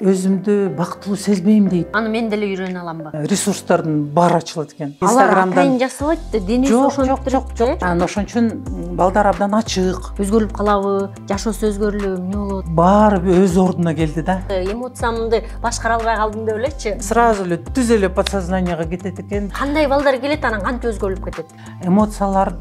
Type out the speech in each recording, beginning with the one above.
өзүмдү бактылуу сезбейм дейт. Аны мен деле үйрөнө аламбы? Ресурстардын баары ачылат экен. Алар атайын жасалат да, денеси ошентип турат. Жок. Ошон үчүн балдар абдан ачык. Өзгөрүп калабы, жашоосу өзгөрүлүбү, эмне болот? Баары өз ордуна келди да. Эмоциямды башкара албай калдым деп элечи. Сразу эле түз эле подсознанияга кетет экен. Кандай балдар келет, анан кантип өзгөрүлүп кетет? Эмоцияларды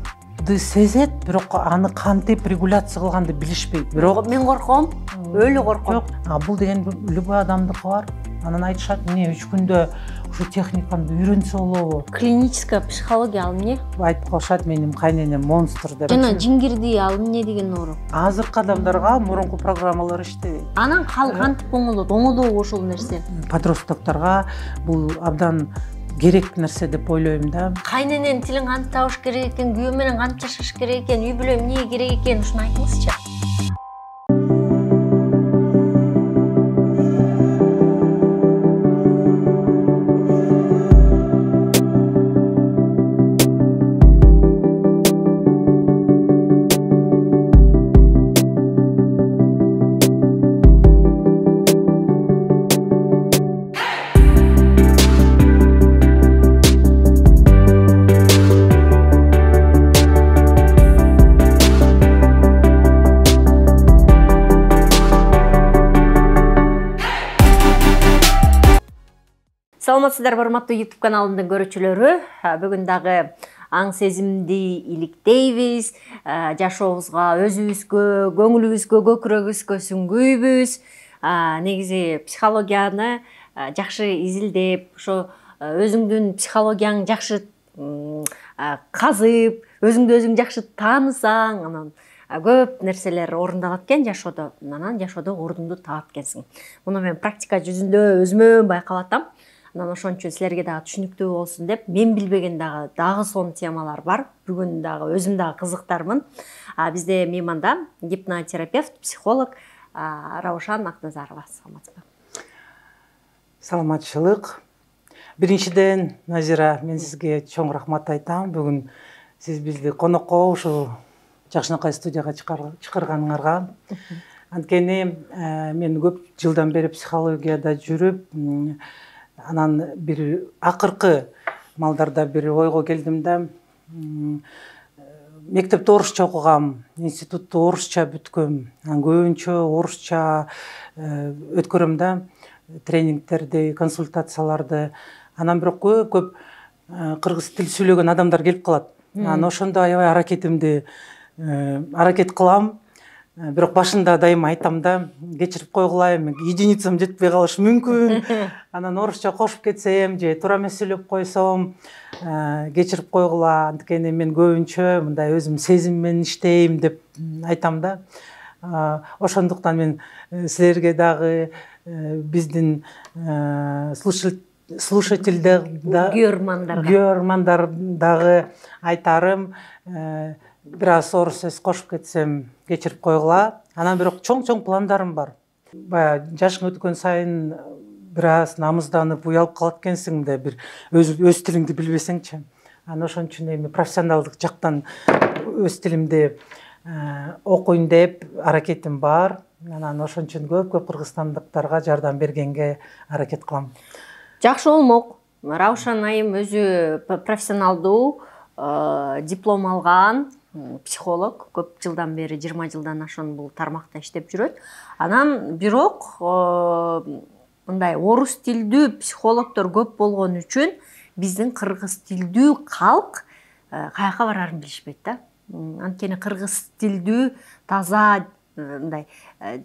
сезет, бирок аны кантип регуляция кылганды билишпейт. Бирок мен корком, өлү корком. Бул деген любой адамдыкы бар. Анан айтышат, эмне 3 күндө ушу техниканы үйрөнсө болобу? Клиническая психология ал эмне? Айтып калышат, менин кайненем монстр деп. Жана жиңгирди ал эмне деген оору? Азыркы адамдарга мурунку программалар иштебейт. Анан кантип оңолот? Оңолобу ошол нерсе? Подростокторго бул абдан керек нерсе деп ойлойм да. Кайненен тилин кантип табыш керек экен, күйөө менен кантип жашаш керек экен, үй бүлө эмне керек экен, ушуну айтыңызчы. Саламатсыздар, урматтуу YouTube каналымдын көрүүчүлөрү. Бүгүн дагы аң сезимди иликтейбиз, жашообузга, өзүбүзгө, көңүлүбүзгө, көкүрөгүбүзгө сүңгүйбүз. Негизи психологияны жакшы изилдеп, ошо өзүңдүн психологияң жакшы казып, өзүңдү өзүң жакшы таанысаң, анан көп нерселер орундалат экен жашоодо. Анан жашоодо ордуңду таап экенсиң. Муну мен практика жүзүндө өзүмө байкап атам. Анан ошон үчүн силерге дагы түшүнүктүү болсун деп, мен билбеген дагы сонун темалар бар. Бүгүн дагы өзүм дагы кызыктармын. Бизде мейманда гипнотерапевт, психолог Раушан Акназарова. Саламатсызбы? Саламатчылык. Биринчиден, Назира, мен сизге чоң рахмат айтам. Бүгүн сиз бизди конокко ушул жакшынакай студияга чакырганыңарга. Анткени мен көп жылдан бери психологияда жүрүп, анан бир акыркы малдарда бир ойго келдим да, мектепте орусча окугам, институтта орусча бүткөм, анан көбүнчө орусча өткөрөм да, тренингтерди, консультацияларды. Анан бирок көп кыргыз тил сүйлөгөн адамдар келип калат. Анан ошондо аябай аракет кылам. Бирок башында дайыма айтам да, кечирип койгула, единицам жетпей калышы мүмкүн. Анан орусча кошуп кетсем же туура эмес сүйлөп койсом, кечирип койгула, анткени мен көбүнчө мындай өзүм сезим менен иштейм деп айтам да. Ошондуктан мен силерге дагы биздин күйөрмандар дагы айтарым, бир аз орус сөз кошуп кетсем кечирип койгула. Анан бирок чоң пландарым бар. Баягы жашың өткөн сайын бир аз намызданып, уялып калат экенсиң да, бир өз тилиңди билбесеңчи. Анан ошон үчүн эми профессионалдык жактан өз тилимди окуйн деп аракетим бар. Анан ошон үчүн көп кыргызстандыктарга жардам бергенге аракет кылам. Жакшы болмок. Раушан айым өзү профессионалдуу диплом алган психолог, көп жылдан бери, 20 жылдан ашон бул тармакта иштеп жүрөт. Анан бирок мындай орус тилдүү психологдор көп болгон үчүн биздин кыргыз тилдүү калк каяка барарын билишпейт да. Анткени кыргыз тилдүү таза мындай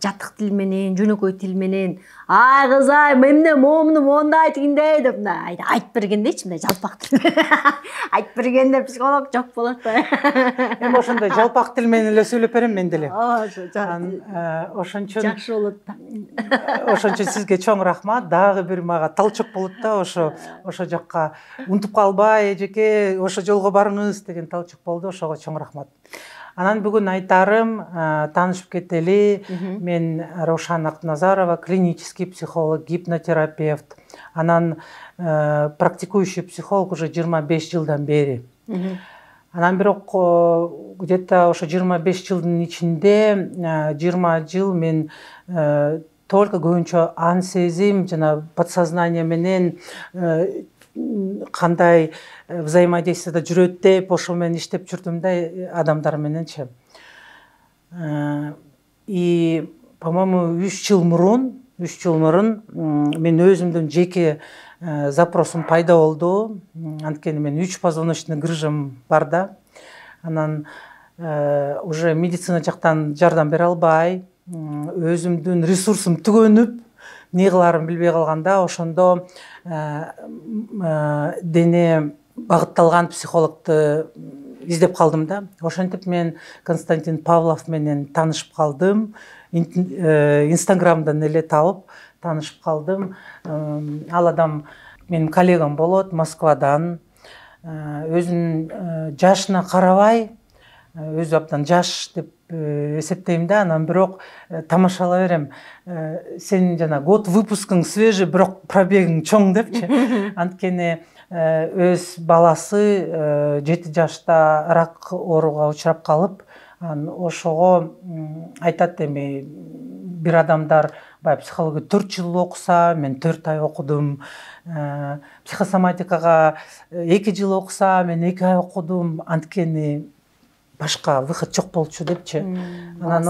жатык тил менен, жөнөкөй тил менен, ай кыз ай, эмне момуну мондай тигиндей деп айтып бергендейчи, мындай жалпак тил. Айтып бергенде психолог жок болот да. Эми ошондой жалпак тил менен эле сүйлөп берем мен деле. Ошон үчүн жакшы болот да. Ошон үчүн сизге чоң рахмат. Дагы бир мага талчок болот да, ошо жакка унутуп калбай, эжеке, ошо жолго барыңыз деген талчок болду. Ошого чоң рахмат. Анан бүгүн айтарым, таанышып кетели, мен Раушан Акназарова, клинический психолог, гипнотерапевт. Анан практикующий психолог уже 25 жылдан бери. Анан бирок где-то ошо 25 жылдын ичинде 20 жыл мен только көбүнчө ан сезим жана подсознание менен кандай взаимодействияда жүрөт деп ошол менен иштеп жүрдүм да адамдар мененчи. И, по-моему, 3 жыл мурун мен өзүмдүн жеке запросум пайда болду. Анткени мен 3 позвоночный грыжам бар да. Анан уже медицина жактан жардам бере албай, өзүмдүн ресурсум түгөнүп, не кыларын билбей калганда, ошондо дене багытталган психологду издеп калдым да. Ошентип мен Константин Павлов менен таанышып калдым. Инстаграмдан эле таап таанышып калдым. Ал адам менин коллегам болот Москвадан. Өзүнүн жашына карабай, өзү абдан жаш деп эсептейм да. Анан бирок тамашалай берем. Сен жана год выпускың свежий, бирок пробегиң чоң депчи. Анткени өз баласы 7 жашта рак ооруга учурап калып, ошого айтат эми бир адамдар баягы психология 4 жыл окуса, мен 4 ай окудум. Психосоматикага 2 жыл окуса, мен 2 ай окудум. Анткени башка выход жок болчу депчи. Анан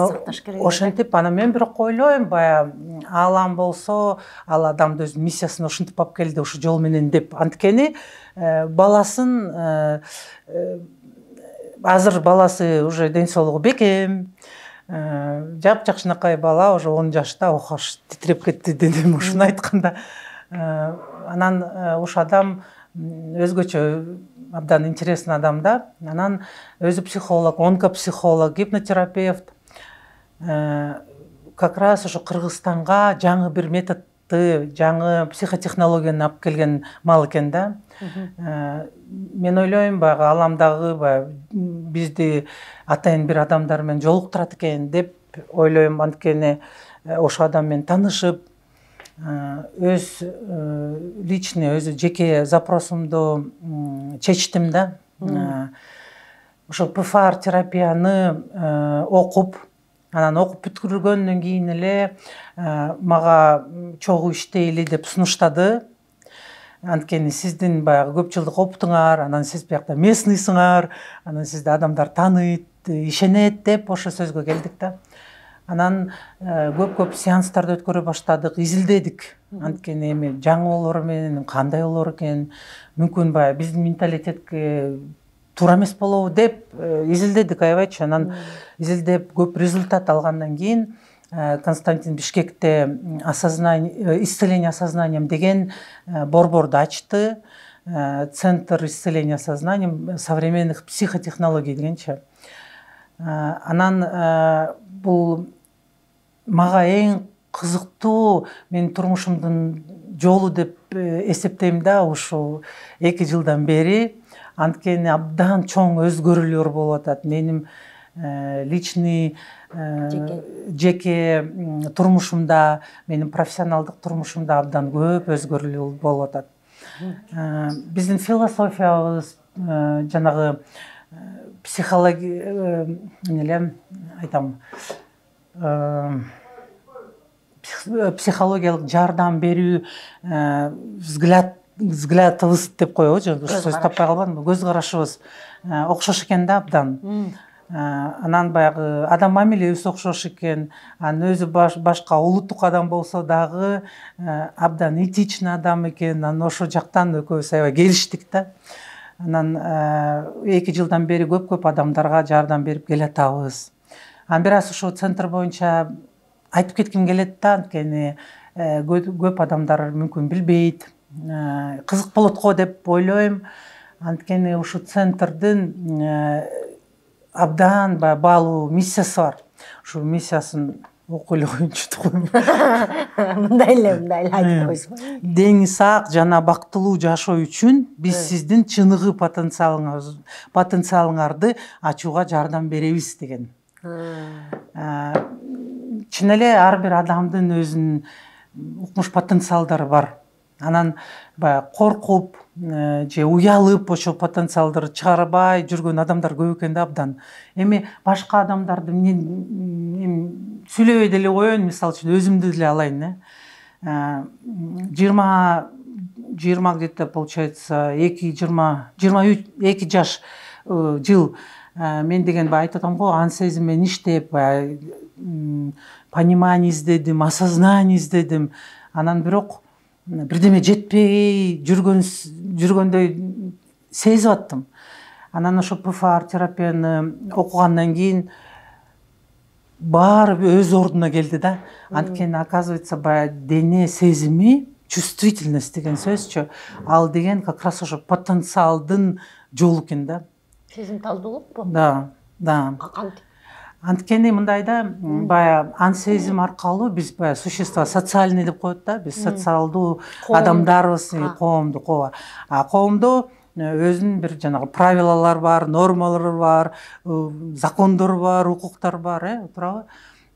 ошентип, анан мен бирок ойлойм, баягы Алам болсо, ал адамды өз миссиясына ушинтип алып келди, ушу жол менен деп. Анткени баласын азыр баласы уже ден соолугу бекем, жапжакшынакай бала, уже 10 жашта, охош титиреп кетти дедим ушуну айтканда. Анан ошол адам өзгөчө абдан интересный адам да. Анан өзү психолог, онкопсихолог, гипнотерапевт. Как раз ошо Кыргызстанга жаңы бир методду, жаңы психотехнологияны алып келген мал экен да. Мен ойлойм, баягы аламдагы бизди атайын бир адамдар менен жолуктурат экен деп ойлойм. Анткени ошол адам менен таанышып, өз личный, өзү жеке запросумду чечтим да. Ошо ПФАР терапияны окуп, анан окуп бүткүргөндөн кийин эле мага чогуу иштейли деп сунуштады. Анткени сиздин баягы көп жылдык опытыңар, анан сиз биякта местныйсыңар, анан сизди адамдар тааныйт, ишенет деп ошо сөзгө келдик да. Анан көп сеанстарды өткөрө баштадык, изилдедик. Анткени эми жаңы болор менен кандай болор экен, мүмкүн баягы биздин менталитетке туура эмес болобу деп изилдедик, аябайчы. Анан изилдеп көп результат алгандан кийин Константин Бишкекте исцеление осознанием деген борборду ачты. Центр исцеления сознанием современных психотехнологий дегенчи. Анан бул мага эң кызыктуу менин турмушумдун жолу деп эсептейм да, ушул 2 жылдан бери. Анткени абдан чоң өзгөрүүлөр болуп атат. Менин личный жеке турмушумда, менин профессионалдык турмушумда абдан көп өзгөрүүлөр болуп атат. Биздин философиябыз жанагы психология, айтам, психологиялык жардам берүү, взглядыбыз деп коебузчу, сөз таппай калбадым. Көз карашыбыз окшош экен да абдан. Анан баягы адам мамилебиз окшош экен. Анан өзү башка улуттук адам болсо дагы абдан этичный адам экен. Анан ошол жактан экөөбүз аябай келиштик да. Анан 2 жылдан бери көп адамдарга жардам берип келатабыз. Анан бир аз ошол центр боюнча айтып кетким келет да, анткени көп адамдар мүмкүн билбейт. Кызык болот го деп ойлойм. Анткени ушул центрдин абдан баалуу миссиясы бар. Ушул миссиясын окуй эле коеюнчу тугум. Мындай эле айтып койсуң. Деңиз ак жана бактылуу жашоо үчүн биз сиздин чыныгы потенциалыңарды ачууга жардам беребиз деген. Чын эле ар бир адамдын өзүнүн укмуш потенциалдары бар. Анан баягы коркуп же уялып ошол потенциалдарды чыгарбай жүргөн адамдар көп экен да абдан. Эми башка адамдарды сүйлөбөй деле коеюн, мисалы үчүн өзүмдү деле алайын. 20 где-то получается 22 жаш жыл мен деген айтып атам го, ан сезим менен иштеп, понимание издедим, осознание издедим. Анан бирок бирдеме жетпей жүргөндөй сезип аттым. Анан ошо ПФАР терапияны окугандан кийин баары өз ордуна келди да. Анткени оказывается баягы дене сезими, чувствительность деген сөзчү, ал деген как раз ошо потенциалдын жолу экен да. Сезимталдуулукпу? Да. Анткени мындайда, баягы ан сезим аркылуу биз баягы существо социальный деп коет да, биз социалдуу адамдарбыз, коомдук, ооба. Коомдо өзүнүн бир жанагы правилалар бар, нормалар бар, закондор бар, укуктар бар, туурабы?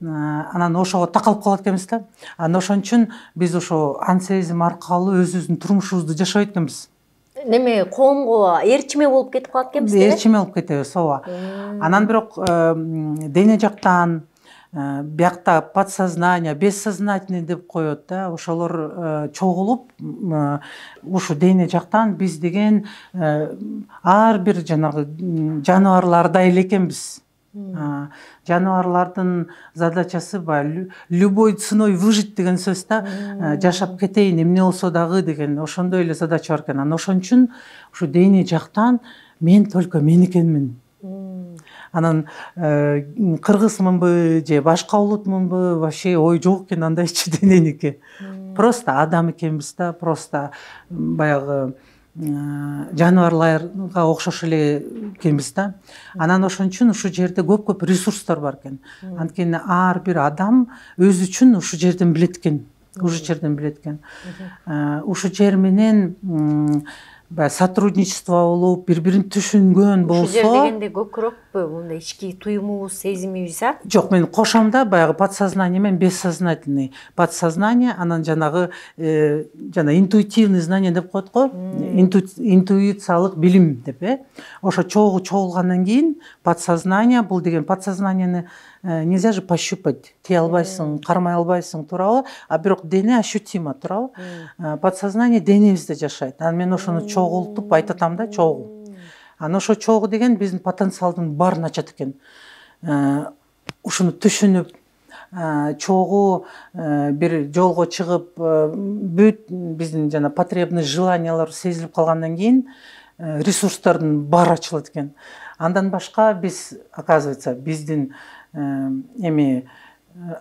Анан ошого такалып калат экенбиз да. Анан ошон үчүн биз ошо ан сезим аркылуу өзүбүздүн турмушубузду жашабайт экенбиз. Неме, коомго ээрчиме болуп кетип калат экенбиз, ээрчиме болуп кетебиз, ооба. Анан бирок дене жактан, биякта подсознание, бессознательный деп коет да, ошолор чогулуп, ушу дене жактан биз деген ар бир жанагы жаныбарлардай эле экенбиз. Жаныбарлардын задачасы любой ценой выжить деген сөз да, жашап кетейин, эмне болсо дагы деген ошондой эле задача бар экен. Анан ошон үчүн ушу дене жактан мен только мен экенмин. Анан кыргызмынбы же башка улутмунбу, вообще ой жок экен андайчы дененики. Просто адам экенбиз да, просто баягы жаныбарларга окшош эле экенбиз да. Анан ошон үчүн ушул жерде көп ресурстар бар экен. Анткени ар бир адам өзү үчүн ушул жерден билет экен. Ушул жер менен сотрудничество болуп, бири-бирин түшүнгөн болсо. Ушул жер дегенде көкүрөкпү, мындай ички туюмубуз, сезимибиз, а? Жок, мен кошом да, баягы подсознание менен бессознательный. Подсознание, анан жанагы жана интуитивный знание деп коет го, интуициялык билим деп, ошо чогулгандан кийин подсознание, бул деген подсознаниени нельзя же пощупать, тие албайсың, кармай албайсың, туурабы? А бирок дене ощутимо, туурабы? Подсознание денебизде жашайт. Анан мен ошону чогултуп айтып атам да, чогуу. Анан ошо чогуу деген биздин потенциалдын баарын ачат экен. Ушуну түшүнүп, чогуу бир жолго чыгып, бүт биздин жана потребность, желаниялар сезилип калгандан кийин ресурстардын баары ачылат экен. Андан башка биз, оказывается, биздин эми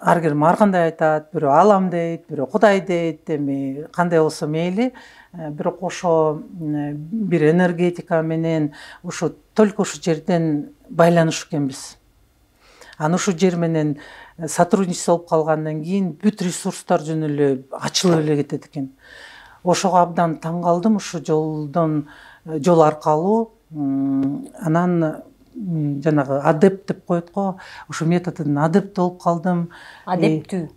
ар ким ар кандай айтат, бирөө алам дейт, бирөө Кудай дейт, эми кандай болсо мейли, бирок ошо бир энергетика менен ушу только ушу жерден байланыш экенбиз. Анан ушу жер менен сотрудничество болуп калгандан кийин бүт ресурстар жөн эле ачылып эле кетет экен. Ошого абдан таң калдым, ушу жол аркылуу. Анан жанагы адепт деп коет го, ушу методдун адепти болуп калдым. Адептүү?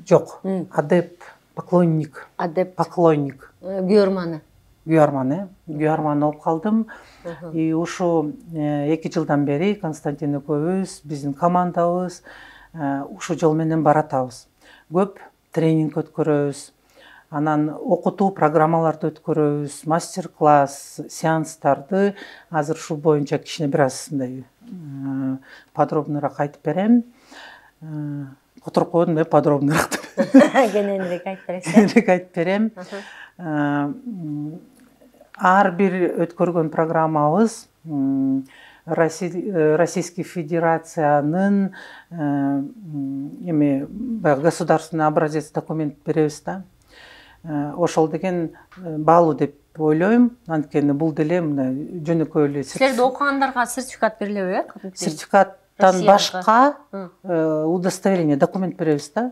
Жок, адепт, поклонник. Адепт. Поклонник. Күйөрманы. Күйөрманы болуп калдым. И ушу 2 жылдан бери Константин экөөбүз, биздин командабыз ушу жол менен баратабыз. Көп тренинг өткөрөбүз. Анан окутуу программаларды өткөрөбүз, мастер-класс, сеанстарды азыр ушул боюнча кичине бир аз мындай подробныйраак айтып берем. Которуп койдум да, подробныйраак деп. Кененирээк айтып берем. Ар бир өткөргөн программабыз Российский Федерациянын эми государственный образец документ беребиз да. Ошол деген баалуу деп ойлойм. Анткени бул деле мына жөнөкөй эле. Силерди окугандарга сертификат берилеби, э? Сертификаттан башка удостоверение, документ беребиз да.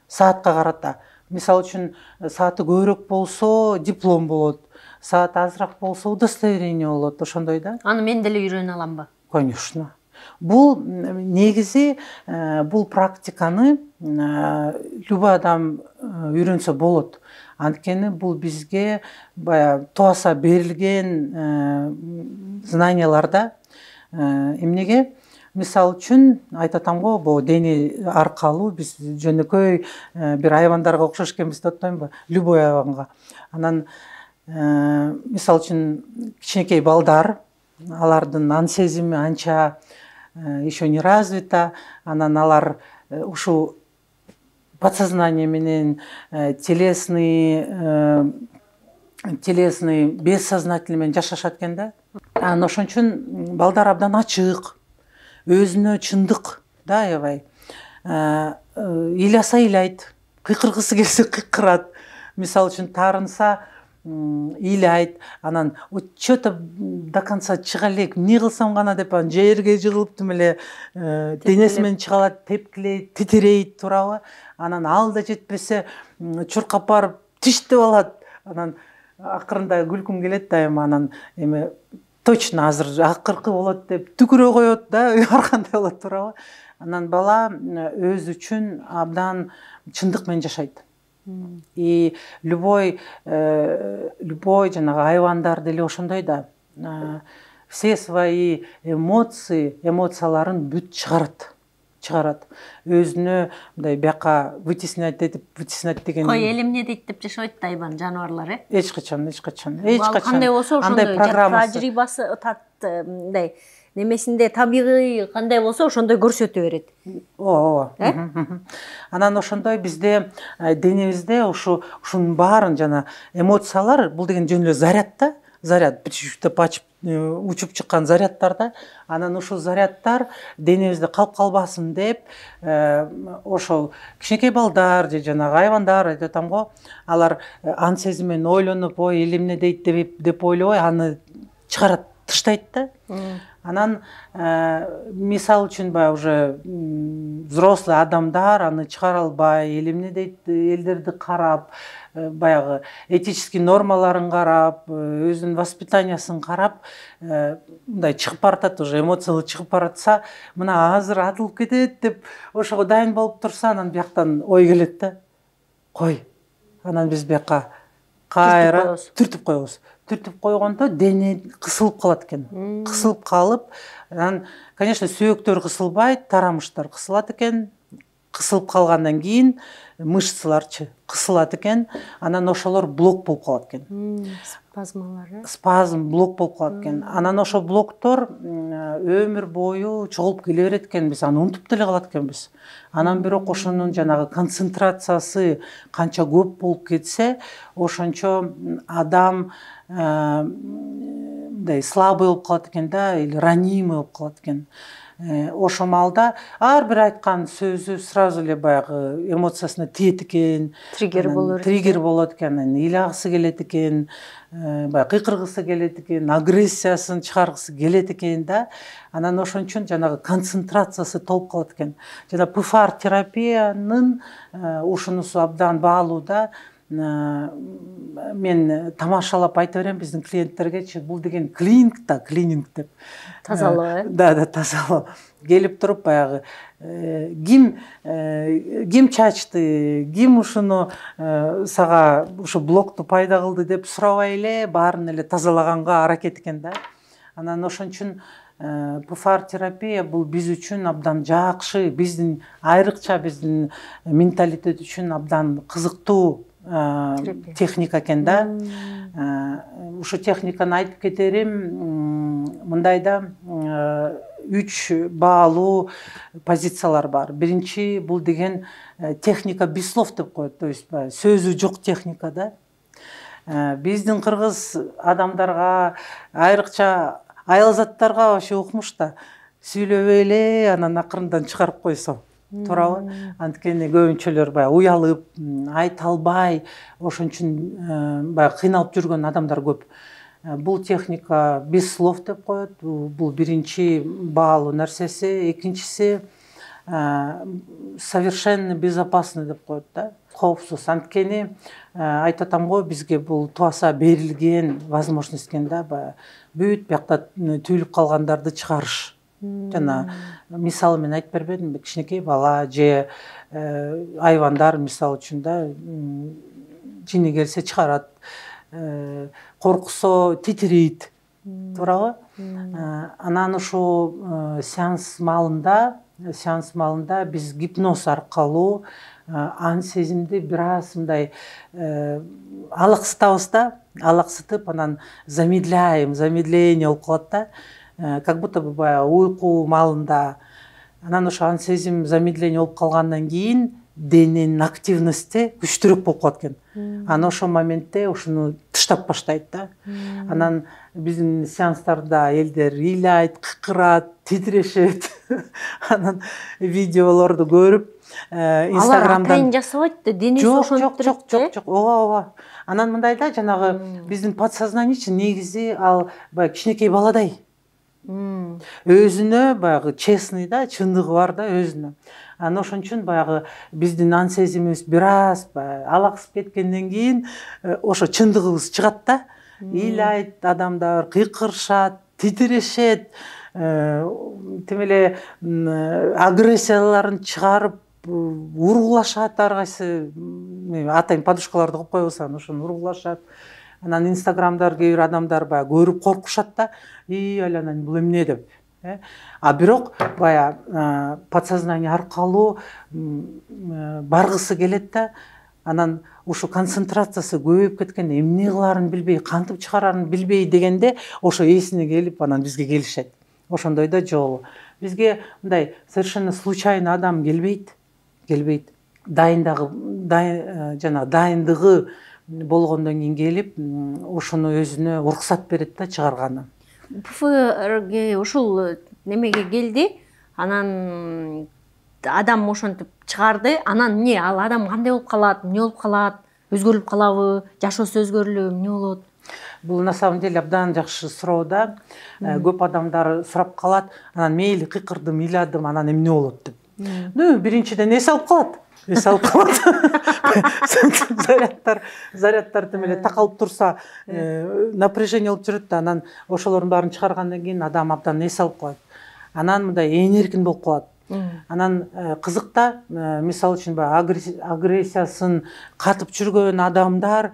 Саатка карата. Мисалы үчүн сааты көбүрөөк болсо диплом болот. Саат азыраак болсо удостоверение болот, ошондой да. Аны мен деле үйрөнө аламбы? Конечно. Бул негизи бул практиканы любой адам үйрөнсө болот. Анткени бул бизге баягы туаса берилген знанияларда. Эмнеге? мисал үчүн айтып атам го, бул дене аркалуу биз жөнөкөй бир айвандарга окшош экенбиз деп атпаймынбы, любой айванга. Анан мисал үчүн кичинекей балдар, алардын ан сезими анча еще не развита, анан алар ушул подсознание менен телесный бессознательный менен жашашат экен да. Анан ошон үчүн балдар абдан ачык, өзүнө чындык да, аябай ыйласа ыйлайт, кыйкыргысы келсе кыйкырат, мисал үчүн таарынса ыйлайт, анан чё-то до конца чыга элек, эмне кылсам гана деп анан жерге жыгылып тим эле денеси менен чыга алат, тепкилейт, титирейт, туурабы. Анан ал да жетпесе чуркап барып тиштеп алат, анан акырында күлкүм келет дайыма, анан эми точно азыр акыркы болот деп түкүрө коет да, ар кандай болот, туурабы. Анан бала өзү үчүн абдан чындык менен жашайт. И любой жанагы айвандар деле ошондой да. Все свои эмоцияларын бүт чыгарат. Өзүнө мындай бияка вытеснять деген. Кой эл эмне дейт деп жашабайт да айван, жаныбарлар, Эч качан. Кандай болсо ошондой тажрыйбасы мындай немесинде табигый кандай болсо ошондой көрсөтө берет. Ооба. Анан ошондой бизде денебизде ушунун баарын жана эмоциялар, бул деген жөн эле заряд да, заряд деп ачып учуп чыккан заряддар да. Анан ушул заряддар денебизде калып калбасын деп ошол кичинекей балдар же жанагы айвандар айтып атам го, алар ан сезим менен ойлонуп, ой эл эмне дейт деп ойлобой аны чыгарат, тыштайт да. Анан мисал үчүн баягы уже взрослый адамдар аны чыгара албай, эл эмне дейт элдерди карап, баягы этический нормаларын карап, өзүнүн воспитаниясын карап, мындай чыгып баратат, уже эмоциялы чыгып баратса, мына азыр атылып кетет деп ошого дайын болуп турса, анан бияктан ой келет да. Кой. Анан биз бияка кайра түртүп коебуз. Түртүп койгондо дене кысылып калат экен. Кысылып калып, анан, конечно, сөөктөр кысылбайт, тарамыштар кысылат экен. Кысылып калгандан кийин мышцаларчы кысылат экен. Анан ошолор блок болуп калат экен. Спазмалар. Спазм, блок болуп калат экен. Анан ошол блоктор өмүр бою чогулуп келе берет экен, биз аны унутуп деле калат экенбиз. Анан бирок ошонун жанагы концентрациясы канча көп болуп кетсе, ошончо адам мындай слабый болуп калат экен да, или ранимый болуп калат экен. Ошол малда ар бир айткан сөзү сразу эле баягы эмоциясына тиет экен, триггер болот экен, ыйлагысы келет экен, баягы кыйкыргысы келет экен, агрессиясын чыгаргысы келет экен да. Анан ошон үчүн жанагы концентрациясы толуп калат экен. Жана ПФАР терапиянын ушунусу абдан баалуу да. Мен тамашалап айта берем биздин клиенттергечи, бул деген клининг деп. Тазалоо, Да, тазалоо. Келип туруп баягы ким чачты, ким ушуну сага ушу блокту пайда кылды деп сурабай эле баарын эле тазалаганга аракет экен да. Анан ошон үчүн ПФАР терапия бул биз үчүн абдан жакшы, биздин айрыкча биздин менталитет үчүн абдан кызыктуу техника экен да. Ушу техниканы айтып кетерим, мындай да 3 баалуу позициялар бар. Биринчи бул деген техника без слов деп коет, то есть сөзү жок техника да. Биздин кыргыз адамдарга, айрыкча аял заттарга вообще укмуш да. Сүйлөбөй эле анан акырындан чыгарып койсо. Туурабы? Анткени көбүнчөлөр баягы уялып, айта албай, ошон үчүн баягы кыйналып жүргөн адамдар көп. Бул техника без слов деп коет. Бул биринчи баалуу нерсеси, экинчиси совершенно безопасный деп коет да. Коопсуз. Анткени айтып атам го, бизге бул туаса берилген возможность экен да, баягы бүт биякта түйүлүп калгандарды чыгарыш. Жана мисалы менен айтып бербедимби, кичинекей бала же айвандар мисалы үчүн да, жини келсе чыгарат, корксо титирейт, туурабы? Анан ошо сеанс маалында биз гипноз аркылуу ан сезимди бир аз мындай алаксытабыз да, алаксытып анан замедление болуп калат да, как будто бы баягы уйку маалында. Анан ошо ан сезим замедление болуп калгандан кийин дененин активности күчтүүрөөк болуп калат экен. Анан ошол моментте ушуну тыштап баштайт да. Анан биздин сеанстарда элдер ыйлайт, кыкырат, титирешет. Анан видеолорду көрүп, Инстаграмдан атайын жасабайт да, денеси ошентип турат. Жок. Ооба. Анан мындай да, жанагы биздин подсознание негизи ал баягы кичинекей баладай. Өзүнө баягы честный да, чындыгы бар да өзүнө. Анан ошон үчүн баягы биздин ан сезимибиз бир аз алаксып кеткенден кийин ошо чындыгыбыз чыгат да. Ыйлайт адамдар, кыйкырышат, титирешет, тим эле агрессияларын чыгарып ургулашат, ар кайсы атайын подушкаларды коюп коебуз, анан ошону ургулашат. Анан Инстаграмдар кээ бир адамдар баягы көрүп коркушат да, айланан бул эмне деп. А бирок баягы подсознание аркылуу баргысы келет да, анан ошо концентрациясы көбөйүп кеткен, эмне кылаарын билбей, кантип чыгарарын билбей дегенде ошо эсине келип анан бизге келишет. Ошондой да жолу. Бизге мындай совершенно случайно адам келбейт. Дайындыгы болгондон кийин келип, ошону өзүнө уруксат берет да чыгарганы. ПФРге ушул немеге келди, анан адам ошентип чыгарды, анан эмне, ал адам кандай болуп калат, эмне болуп калат, өзгөрүлүп калабы, жашоосу өзгөрүлүбү, эмне болот? Бул на самом деле абдан жакшы суроо да. Көп адамдар сурап калат, анан мейли кыйкырдым, ыйладым, анан эмне болот деп. Биринчиден эс алып калат. Зарядтар тим эле такалып турса, напряжение болуп жүрөт да, анан ошолордун баарын чыгаргандан кийин адам абдан эс алып калат. Анан мындай энерген болуп калат. Анан кызык да, мисалы үчүн агрессиясын катып жүргөн адамдар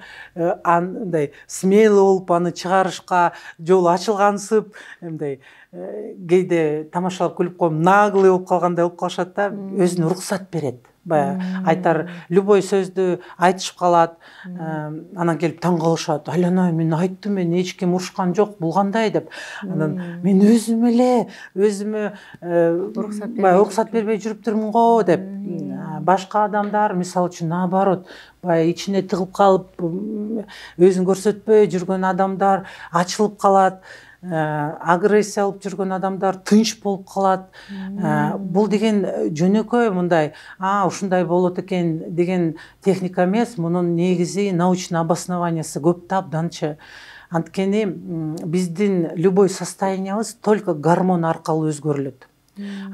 андай смелый болуп аны чыгарышка жол ачылгансып, мындай кээде тамашалап күлүп коюп, наглый болуп калгандай болуп калышат да, өзүнө уруксат берет. Баягы айтар любой сөздү айтышып калат, анан келип таң калышат. Айланай, мен айттым, мен эч ким урушкан жок, бул кандай деп. Анан мен өзүмө уруксат бербей жүрүптүрмүн го деп. Башка адамдар мисалы үчүн наоборот, баягы ичине тыгылып калып, өзүн көрсөтпөй жүргөн адамдар ачылып калат. Агрессия алып жүргөн адамдар тынч болуп калат. Бул деген жөнөкөй мындай, ушундай болот экен деген техника эмес, мунун негизи научный обоснованиясы көп да, абданчы. Анткени биздин любой состояниябыз только гормон аркылуу өзгөрүлөт.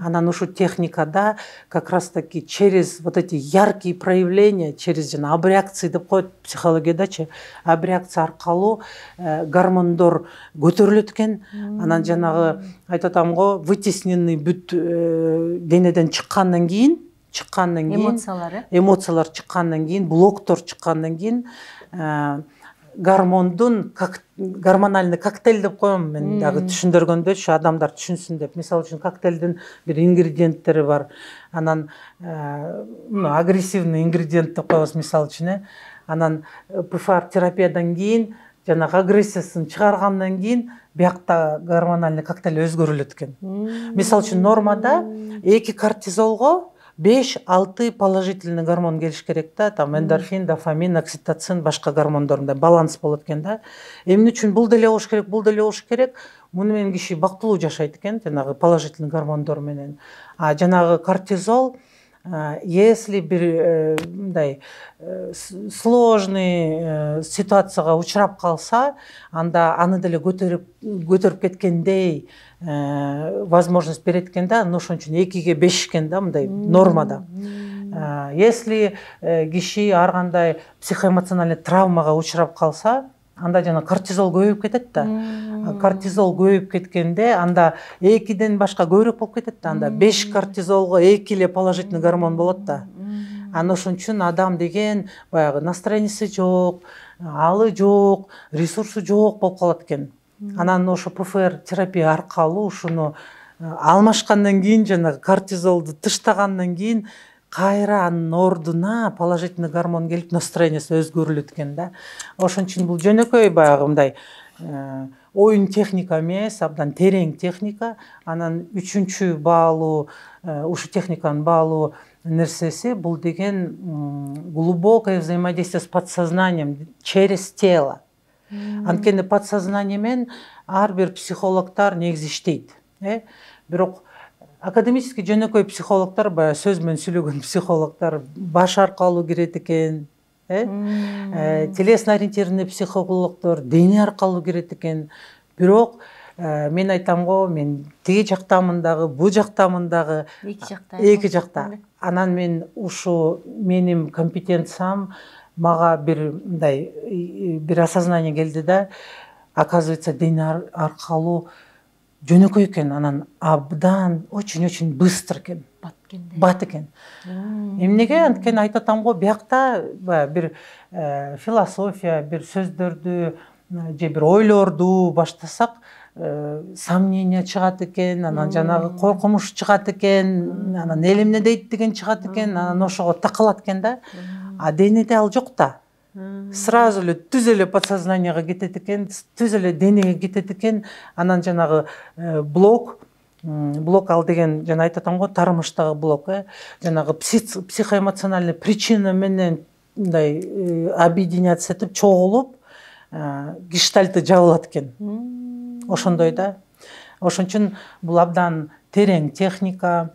Анан ушу техникада как раз таки через вот эти яркие проявления, через абреакции деп коет психологиядачы, абреакция аркылуу гормондор көтөрүлөт экен. Анан жанагы айтып атам го, вытесненный бүт денеден чыккандан кийин эмоциялар чыккандан кийин, блоктор чыккандан кийин гормональный коктейль деп коем мен, дагы түшүндүргөндөрчү, адамдар түшүнсүн деп. Мисалы үчүн коктейлдин бир ингредиенттери бар. Анан агрессивный ингредиент деп коебуз мисалы үчүн. Анан ПФР терапиядан кийин жанагы агрессиясын чыгаргандан кийин биякта гормональный коктейль өзгөрүлөт экен. Мисалы үчүн нормада 2 кортизолго 5-6 положительный гормон келиш керек да, там эндорфин, дофамин, окситоцин, башка гормондорунда баланс болот экен да. Эмне үчүн бул деле болуш керек, муну менен киши бактылуу жашайт экен, жанагы положительный гормондор менен. А жанагы кортизол, если бир мындай сложный ситуацияга учурап калса, анда аны деле көтөрүп кеткендей возможность берет экен да, ошон үчүн 2-ге 5 экен да, мындай нормада. Если киши ар кандай психоэмоциональный травмага учурап калса, анда жана кортизол көбөйүп кетет да. Кортизол көбөйүп кеткенде анда 2ден башка көбүрөөк болуп кетет да. Анда 5 кортизолго 2 эле положительный гормон болот да. Анан ошон үчүн адам деген баягы настроениясы жок, алы жок, ресурсу жок болуп калат экен. Анан ошо ПФР терапия аркылуу ушуну алмашкандан кийин жана кортизолду тыштагандан кийин кайра анын ордуна положительный гормон келип настроениясы өзгөрүлөт экен да. Ошон үчүн бул жөнөкөй баягы мындай оюн техника эмес, абдан терең техника. Анан үчүнчү баалуу ушу техниканын баалуу нерсеси бул деген глубокое взаимодействие с подсознанием через тело. Анткени подсознание менен ар бир психологдор негизи иштейт. Бирок академический жөнөкөй психологдор, баягы сөз менен сүйлөгөн психологдор баш аркылуу кирет экен. Телесно ориентированный психологдор дене аркылуу кирет экен. Бирок мен айтам го, мен тиги жактамын дагы, бул жактамын дагы, эки жакта. Анан мен ушу менин компетенциям мага бир осознание келди да, оказывается, дене аркылуу жөнөкөй экен, анан абдан очень быстро экен, бат экен. Эмнеге? Анткени айтатам го, биякта бир философия, бир сөздөрдү же бир ойлорду баштасак, сомнение чыгат экен, анан жанагы коркунуч чыгат экен, анан эл эмне дейт деген чыгат экен, анан ошого такалат экен да. А денеде ал жок да. Сразу эле түз эле подсознанияга кетет экен, түз эле денеге кетет экен. Анан жанагы блок ал деген жана айтатам го, тармыштагы блок, жанагы психоэмоциональный причина менен мындай объединяться этип чогулуп, гештальты жабылат экен. Ошондой да. Ошон үчүн бул абдан терең техника.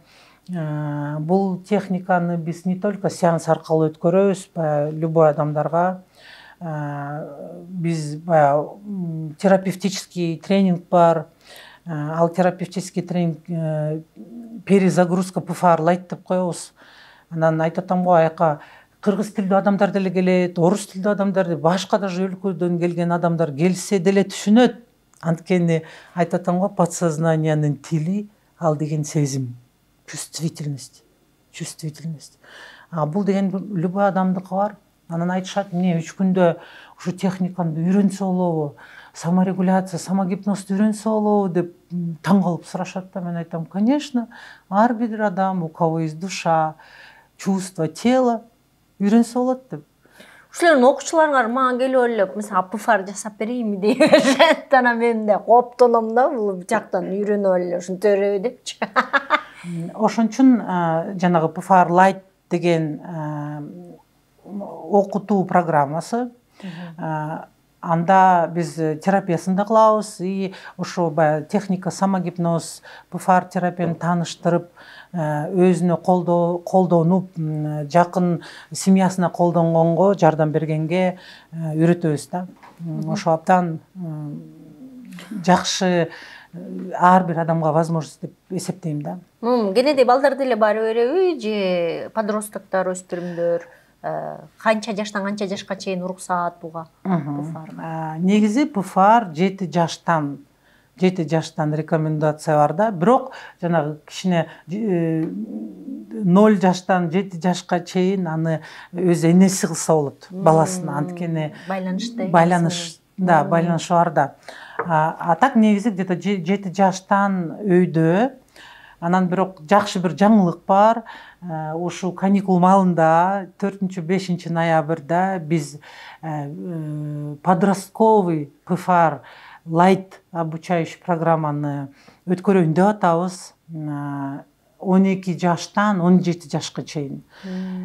Бул техниканы биз не только сеанс аркылуу өткөрөбүз, любой адамдарга. Биз терапевтический тренинг бар. Ал терапевтический тренинг перезагрузка ПФР лайт деп коебуз. Анан айтатам го, аяка кыргыз тилдүү адамдар деле келет, орус тилдүү адамдар, башка даже өлкөдөн келген адамдар келсе деле түшүнөт. Анткени айтатам го, подсознаниянын тили ал деген сезим. Чувствительность. Бул деген любой адамдыкы бар. Анан айтышат, эмне 3 күндө ушу техниканы үйрөнсө болобу, саморегуляция, самогипнозду үйрөнсө болобу деп таң калып сурашат да. Мен айтам, конечно, ар бир адам, у кого есть душа, чувство, тело, үйрөнсө болот деп. Ушулардын окуучуларыңар мага келип элеп, мисалы ПФР жасап берейинби деп беришет. Анан мен да коптоном да, бул жактан үйрөнүп эле ушинте береби депчи. Ошон үчүн жанагы ПФР лайт деген окутуу программасы. Анда биз терапиясын да кылабыз, и ошо техника самогипноз, ПФР терапияны тааныштырып, өзүнө колдонуп, жакын семьясына колдонгонго, жардам бергенге үйрөтөбүз да. Ошо абдан жакшы ар бир адамга возможность деп эсептейм да. Кенеде балдар деле бара береби же подростоктор, өспүрүмдөр канча жаштан канча жашка чейин уруксаат буга? Негизи ПФР 7 жаштан рекомендация бар да. Бирок жанагы кичине 0 жаштан 7 жашка чейин аны өз энеси кылса болот, баласына. Анткени байланыш бар да. А так негизи где-то 7 жаштан өйдө. Анан бирок жакшы бир жаңылык бар. Ушу каникул маалында 4-5 ноябрда биз подростковый ПФР лайт обучающий программаны өткөрөйүн деп атабыз. 12 жаштан 17 жашка чейин.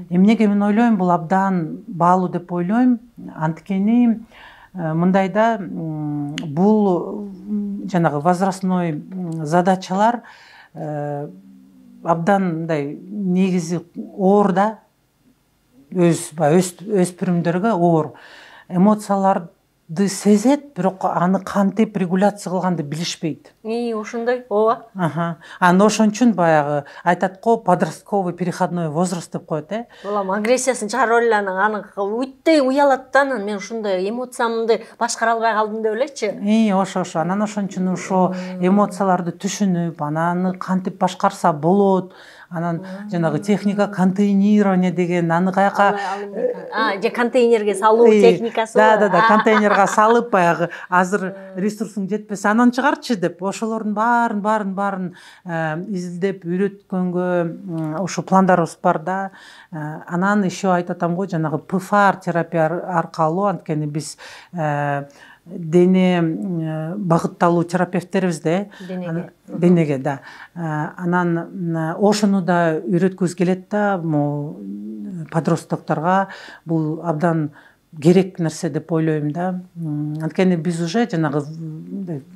Эмнеге мен ойлойм, бул абдан баалуу деп ойлойм. Анткени мындайда бул жанагы возрастной задачалар абдан мындай негизи оор да, өспүрүмдөргө оор. Эмоцияларды сезет, бирок аны кантип регуляция кылганды билишпейт. Ошондой, ооба. Анан ошон үчүн баягы айтат го, подростковый переходной возраст деп коет, Улам агрессиясын чыгарып эле аны үттөй уялат да, мен ушундай эмоциямды башкара албай калдым деп элечи. Ошо. Анан ошон үчүн ошо эмоцияларды түшүнүп, ананы кантип башкарса болот, анан жанагы техника контейнирование деген аны каяка же контейнерге салуу техникасы да контейнерге салып баягы азыр ресурсуң жетпесе анан чыгарчы деп ошолордун баарын изилдеп үйрөткөнгө ошо пландарыбыз бар да. Анан еще айтып атам го жанагы ПФАР терапия аркылуу анткени биз дене багытталуу терапевттерибиз да денеге да. Анан ошону да үйрөткүбүз келет да, подростокторго бул абдан керек нерсе деп ойлойм да. Анткени биз уже жанагы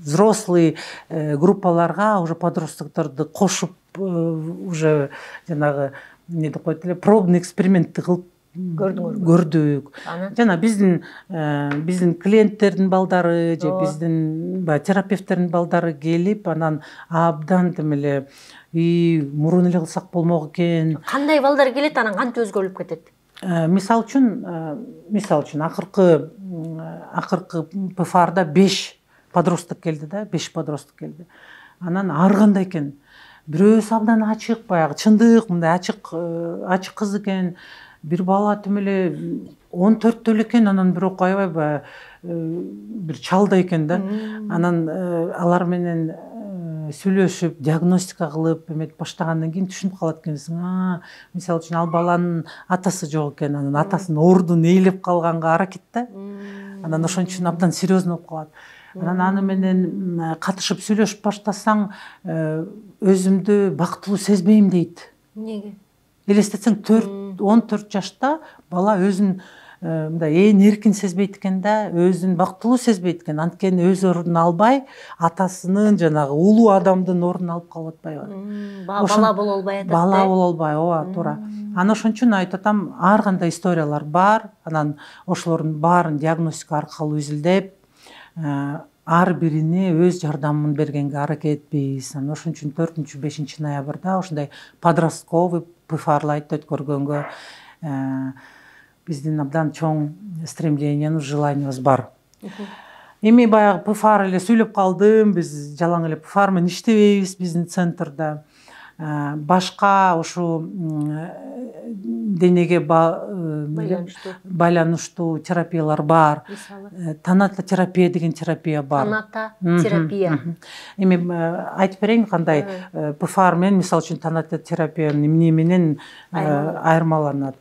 взрослый группаларга уже подростокторду кошуп уже жанагы эмне деп коет эле пробный экспериментти кылып көрдүк. Жана биздин клиенттердин балдары же биздин терапевттердин балдары келип анан абдан тим эле мурун эле кылсак болмок экен. Кандай балдар келет, анан кантип өзгөрүлүп кетет? Мисал үчүн акыркы ПФАРда 5 подросток келди да, 5 подросток келди. Анан ар кандай экен. Бирөөсү абдан ачык, баягы чындык мындай ачык кыз экен. Бир бала тим эле 14 эле экен, анан бирок аябай бир чалда экен да. Анан алар менен сүйлөшүп, диагностика кылып эметип баштагандан кийин түшүнүп калат экенсиң. Мисалы үчүн ал баланын атасы жок экен, анан атасынын ордун ээлеп калганга аракет да. Анан ошон үчүн абдан серьезно болуп калат. Анан аны менен катышып сүйлөшүп баштасаң, өзүмдү бактылуу сезбейм дейт. Эмнеге? Элестетсең 14 жашта бала өзүн мындай эркин сезбейт экен да, өзүн бактылуу сезбейт экен. Анткени өз ордун албай, атасынын жанагы улуу адамдын ордун алып калып атпайбы. Бала боло албай атат. Бала боло албай, ооба, туура. Анан ошон үчүн айтып атам, ар кандай историялар бар. Анан ошолордун баарын диагностика аркылуу изилдеп, ар бирине өз жардамын бергенге аракетпиз. Анан ошон үчүн 4-5 ноябрда ошондой подростковый ПФАРларды өткөргөнгө биздин абдан чоң стремлениябыз, желаниябыз бар. Эми баягы ПФАР эле сүйлөп калдым, биз жалаң эле ПФАР менен иштебейбиз биздин центрда. Башка ушу денеге байланыштуу терапиялар бар. Танатотерапия деген терапия бар. Танатотерапия. Эми айтып берейин кандай ПФАР менен, мисалы үчүн танатотерапия эмне менен айырмаланат.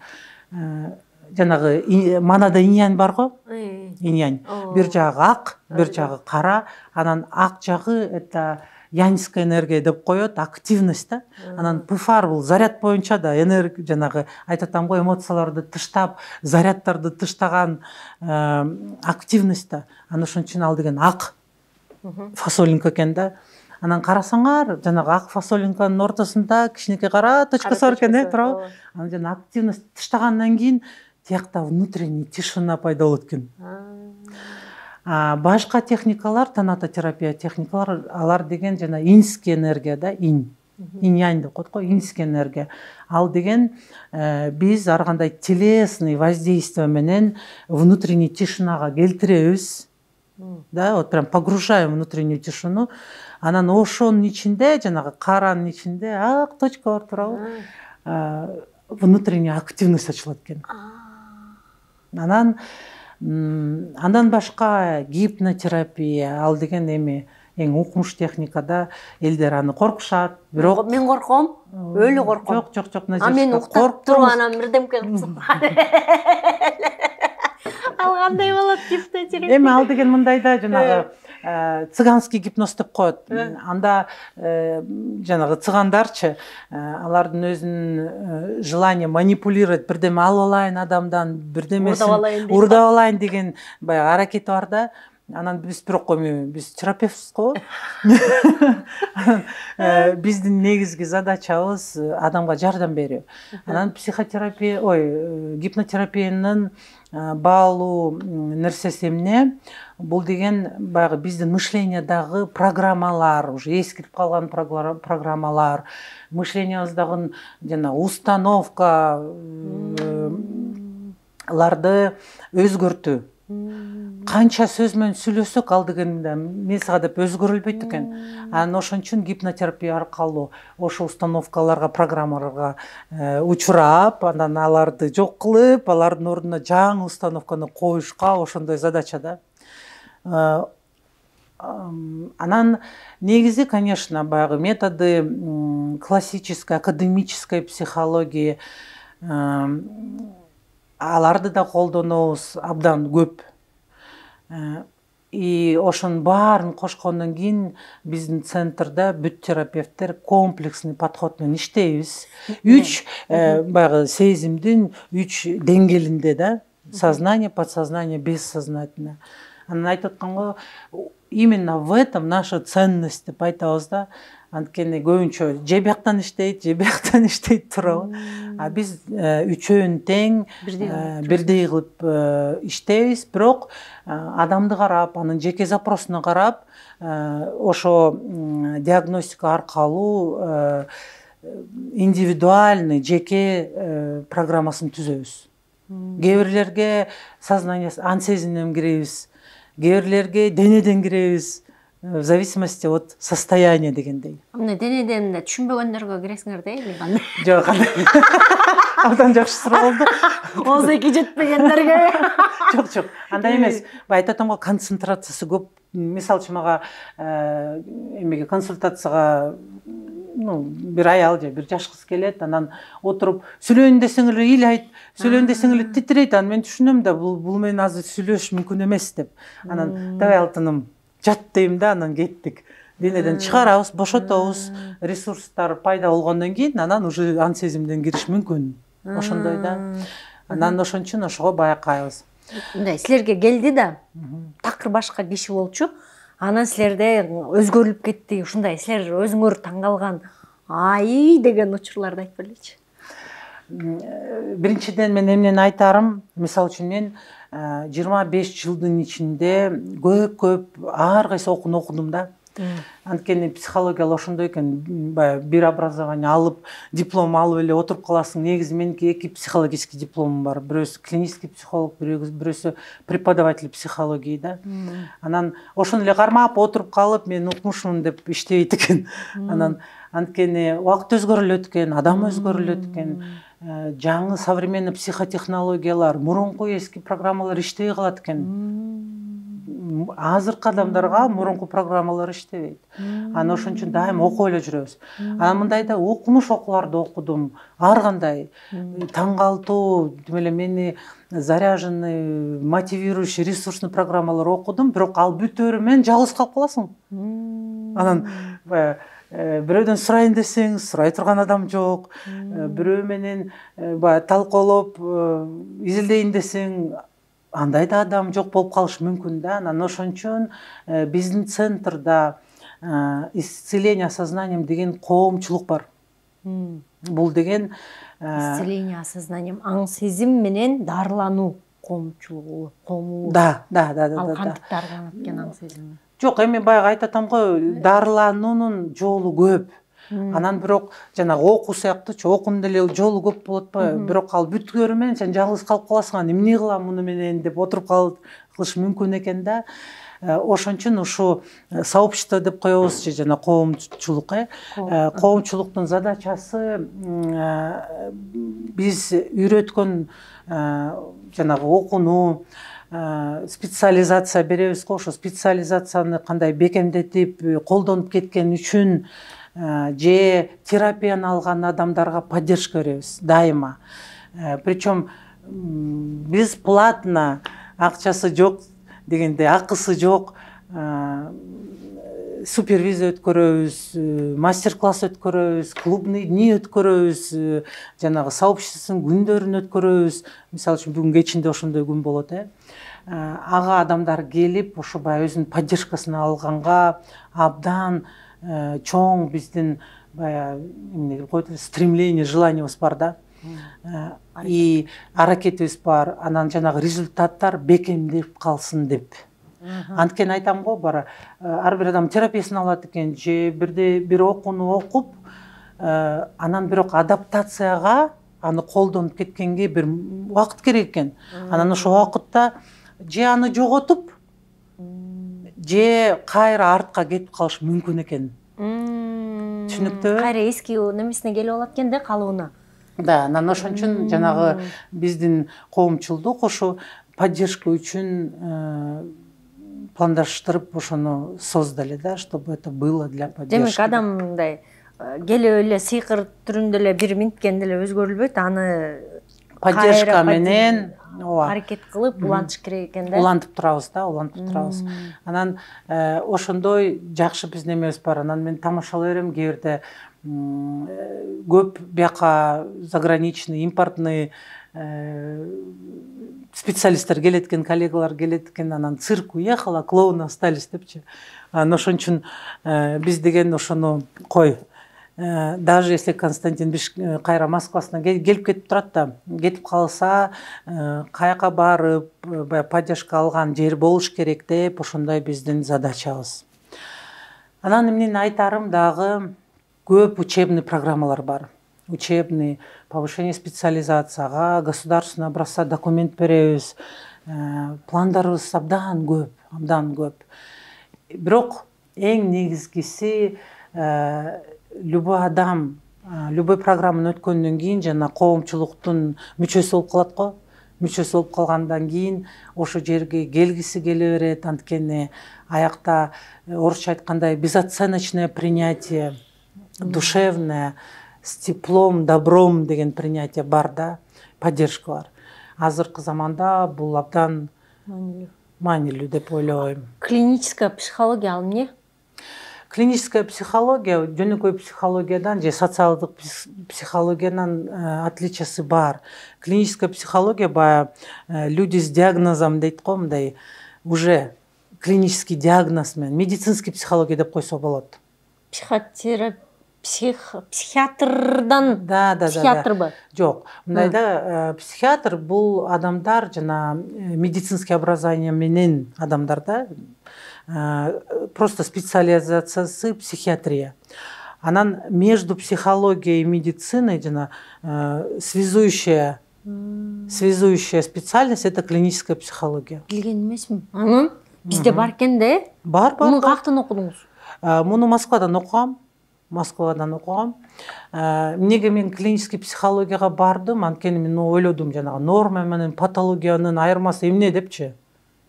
Жанагы манада инь-янь бар го? Инь-янь. Бир жагы ак, бир жагы кара. Анан ак жагы это яньская энергия деп коет, активность да. Анан ПФАР бул заряд боюнча да, жанагы айтып атам го, эмоцияларды тыштап, заряддарды тыштаган активность да. Анан ошон үчүн ал деген ак фасолинка экен да. Анан карасаңар, жанагы ак фасолинканын ортосунда кичинекей кара точкасы бар экен, туурабы? Анан жана активность тыштагандан кийин тиякта внутренний тишина пайда болот экен. Башка техникалар, танатотерапия техникалар, алар деген жана иньский энергия да, инь-янь деп коет го, иньский энергия. Ал деген биз ар кандай телесный воздействие менен внутренний тишинага келтиребиз. Да, вот прям погружаем внутреннюю тишину. Анан ошонун ичинде, жанагы каранын ичинде ак точка бар, туурабы? Внутренняя активность ачылат экен. Андан башка гипнотерапия, ал деген эми эң укмуш техникада, элдер аны коркушат, бирок мен корком, өлү корком. Жок, мен уктап туруп анан бирдемке кылсам. Ал кандай болот гипнотерапия? Эми ал деген мындай да, жанагы цыганский гипноз деп коет. Анда жанагы цыгандарчы, алардын өзүнүн желание манипулировать, бирдеме алып алайын адамдан, бирдемесин урдап алайын деген баягы аракети бар да. Анан биз бирок биз терапевтсиз го. Биздин негизги задачабыз адамга жардам берүү. Анан психотерапия, гипнотерапиянын баалуу нерсеси эмне? Бул деген баягы биздин мышлениядагы программалар, уже эскирип калган программалар, мышлениябыздагы жана установкаларды өзгөртүү. канча сөз менен сүйлөсөк ал дегенде мен сага деп өзгөрүлбөйт экен. Анан ошон үчүн гипнотерапия аркылуу ошол установкаларга, программаларга учурап, анан аларды жок кылып, алардын ордуна жаңы установканы коюшка ошондой задача да. Анан негизи, конечно, баягы методы классической, академической психологии аларды да колдонобуз абдан көп. И ошонун баарын кошкондон кийин биздин центрда бүт терапевттер комплексный подход менен иштейбиз. 3 баягы сезимдин 3 деңгээлинде да. Сознание, подсознание, бессознательное. Анан айтып атканга, именно в этом наша ценность деп айтабыз да. Анткени көбүнчө же бияктан иштейт, же бияктан иштейт туурабы. А биз үчөөнүн тең бирдей кылып иштейбиз, бирок адамды карап, анын жеке запросуна карап, ошо диагностика аркылуу индивидуальный жеке программасын түзөбүз. Кээ бирлерге сознание, ан сезимден киребиз, кээ бирлерге денеден киребиз. В зависимости от состояния дегендей. Мына денеден да түшүнбөгөндөргө киресиңер да или кандай? Жок, кандай. Абдан жакшы суроо болду. 12 жетпегендерге. Жок. Андай эмес. Айтып атам го, концентрациясы көп. Мисалы үчүн мага эмеге консультацияга бир аял же бир жаш кыз келет, анан отуруп сүйлөйүн десең эле ыйлайт, сүйлөйүн десең эле титирейт. Анан мен түшүнөм да, бул менен азыр сүйлөшүш мүмкүн эмес деп. Анан давай алтыным жат дейм да, анан кеттик. Денеден чыгарабыз, бошотобуз, ресурстар пайда болгондон кийин анан уже ан сезимден кириш мүмкүн. Ошондой да. Анан ошон үчүн ошого байкайбыз. Мындай силерге келди да, такыр башка киши болчу. Анан силерде өзгөрүлүп кетти. Ушундай силер өзүңөр таң калган ай деген учурларды айтып белечи. Биринчиден мен эмнени айтарым, мисалы үчүн мен 25 жылдын ичинде көп ар кайсы окууну окудум да. Анткени психология ошондой экен, бир образование алып, диплом алып эле отуруп каласың. Негизи меники 2 психологический дипломум бар. Бирөөсү клинический психолог, бирөөсү преподаватель психологии да. Анан ошону эле кармап отуруп калып, мен укмушмун деп иштебейт экен. Анан анткени убакыт өзгөрүлөт экен, адам өзгөрүлөт экен. Жаңы современный психотехнологиялар, мурунку эски программалар иштебей калат экен. Азыркы адамдарга мурунку программалар иштебейт. Анан ошон үчүн дайыма окуп эле жүрөбүз. Анан мындай да окумуш окууларды окудум. Ар кандай таң калтуу, тим эле мени заряженный, мотивирующий, ресурсный программалар окудум, бирок ал бүтөөрү менен жалгыз калып каласың. Анан бирөөдөн сурайын десең, сурай турган адам жок. Бирөө менен талкуулоп, изилдейин десең, андай да адам жок болуп калышы мүмкүн да. Анан ошон үчүн биздин центрда исцеление сознанием деген коомчулук бар. Бул деген исцеление сознанием, аң сезим менен дарылануу коомчулугу, коому. Да. Ал кантип дарыланат экен аң сезим? Жок, эми баягы айтып атам го, дарылануунун жолу көп. Анан бирок жанагы окуу сыяктуучу, окуунун деле жолу көп болот ба, бирок ал бүткөрү менен сен жалгыз калып каласың. Эмне кылам муну менен деп отуруп калыш мүмкүн экен да. Ошон үчүн ушу сообщество деп коебуз же жана коомчулук. Коомчулуктун задачасы биз үйрөткөн жанагы окууну специализация беребиз го. Ошо специализацияны кандай бекемдетип колдонуп кеткен үчүн же терапияны алган адамдарга поддержка беребиз дайыма. Причем биз платно, акчасы жок дегенде, акысы жок, супервизия өткөрөбүз, мастер-класс өткөрөбүз, клубный дни өткөрөбүз, жанагы сообществонун күндөрүн өткөрөбүз. Мисалы үчүн бүгүн кечинде ошондой күн болот. Ага адамдар келип, ошо баягы өзүнүн поддержкасын алганга абдан чоң биздин баягы эмне деп коет, стремление, желаниебиз бар да. И аракетибиз бар. Анан жанагы результаттар бекемдеп калсын деп. Анткени айтам го, ар бир адам терапиясын алат экен, же бир окууну окуп, анан бирок адаптацияга аны колдонуп кеткенге бир убакыт керек экен. Анан ошол убакытта же аны жоготуп, же кайра артка кетип калышы мүмкүн экен. Түшүнүктүүбү? Кайра эски немесине келип алат экен да, калыбына. Да, анан ошон үчүн жанагы биздин коомчулдук ошо поддержка үчүн пландаштырып ошону создали, да, чтобы это было для поддержки. Демек адам мындай келип эле сыйкыр түрүндө эле бир минуткенде эле өзгөрүлбөйт, аны поддержка менен аракет кылып улантыш керек экен да. Улантып турабыз да, улантып турабыз. Анан ошондой жакшы биздин эмебиз бар. Анан мен тамашалай берем, кээ бирде көп бияка заграничный, импортный специалисттер келет экен, коллегалар келет экен, анан цирк уехала, клоуны остались депчи. Анан ошон үчүн биз деген ошону кой. Даже если Константин кайра Москвасына келип кетип турат да, кетип калса, каяка барып, поддержка алган жер болуш керек деп, ошондой биздин задачабыз. Анан эмнени айтарым дагы, көп учебный программалар бар. Учебный, повышение специализацияга, государственный образца документ беребиз. Пландарыбыз абдан көп. Бирок эң негизгиси любой адам, любой программаны өткөндөн кийин жана коомчулуктун мүчөсү болуп калат го. Мүчөсү болуп калгандан кийин ошо жерге келгиси келе берет. Анткени аякта орусча айткандай безоценочное принятие, душевное, с теплом, добром деген принятие бар да, поддержка бар. Азыркы заманда бул абдан маанилүү деп ойлойм. Клиническая психология ал эмне? Клиническая психология жөнөкөй психологиядан же социалдык психологиядан отличиясы бар. Клиническая психология баягы люди с диагнозом дейт го, мындай уже клинический диагноз менен медицинский психология деп койсо болот. Психиатрдан психиатрбы? Жок. Мындайда психиатр бул адамдар жана медицинский образование менен адамдар да. Просто специализациясы психиатрия. Анан между психологией и медициной жана связующая специальность это клиническая психология. Билген эмесмин. Анан бизде бар экен да? Бар. Муну каяктан окудуңуз? Муну Москвадан окугам. Эмнеге мен клинический психологияга бардым? Анткени мен ойлодум, жанагы норма менен патологиянын айырмасы эмне депчи.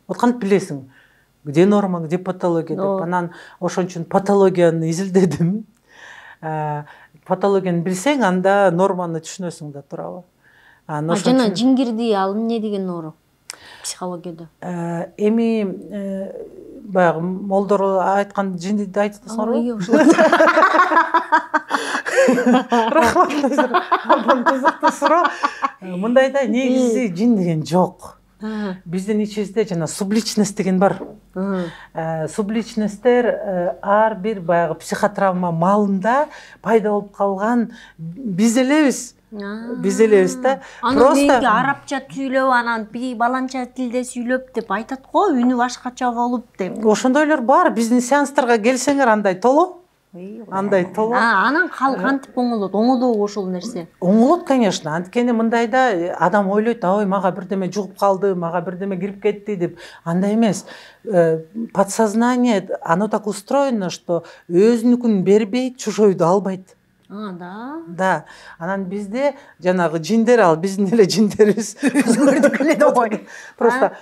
Вот кантип билесиң? Где норма, где патология деп. Анан ошон үчүн патологияны изилдедим. Патологияны билсең, анда норманы түшүнөсүң да, туурабы? Жана жиңгирди ал эмне деген оору психологияда? Эми баягы молдор айткан жиндиди айтасыңарбы? Ой, ошол. Рахмат. Абдан кызыктуу суроо. Мындайда негизи жин деген жок. Биздин ичибизде жана субличность деген бар. Субличностьтер ар бир баягы психотравма маалында пайда болуп калган биз элебиз. Да. Просто арабча сүйлөп, анан баланча тилде сүйлөп деп айтат го, үнү башкача болуп деп. Ошондойлор бар. Биздин сеанстарга келсеңер андай толо. Анан кантип оңолот? Оңолобу ошол нерсе? Оңолот, конечно. Анткени мындайда адам ойлойт, ой, мага бирдеме жугуп калды, мага бирдеме кирип кетти деп. Андай эмес. Подсознание, оно так устроено, что өзүнүкүн бербейт, чужойду албайт. Да. Анан бизде жанагы жиндер ал биздин эле жиндерибиз өзгөрдүк эле деп ой. Просто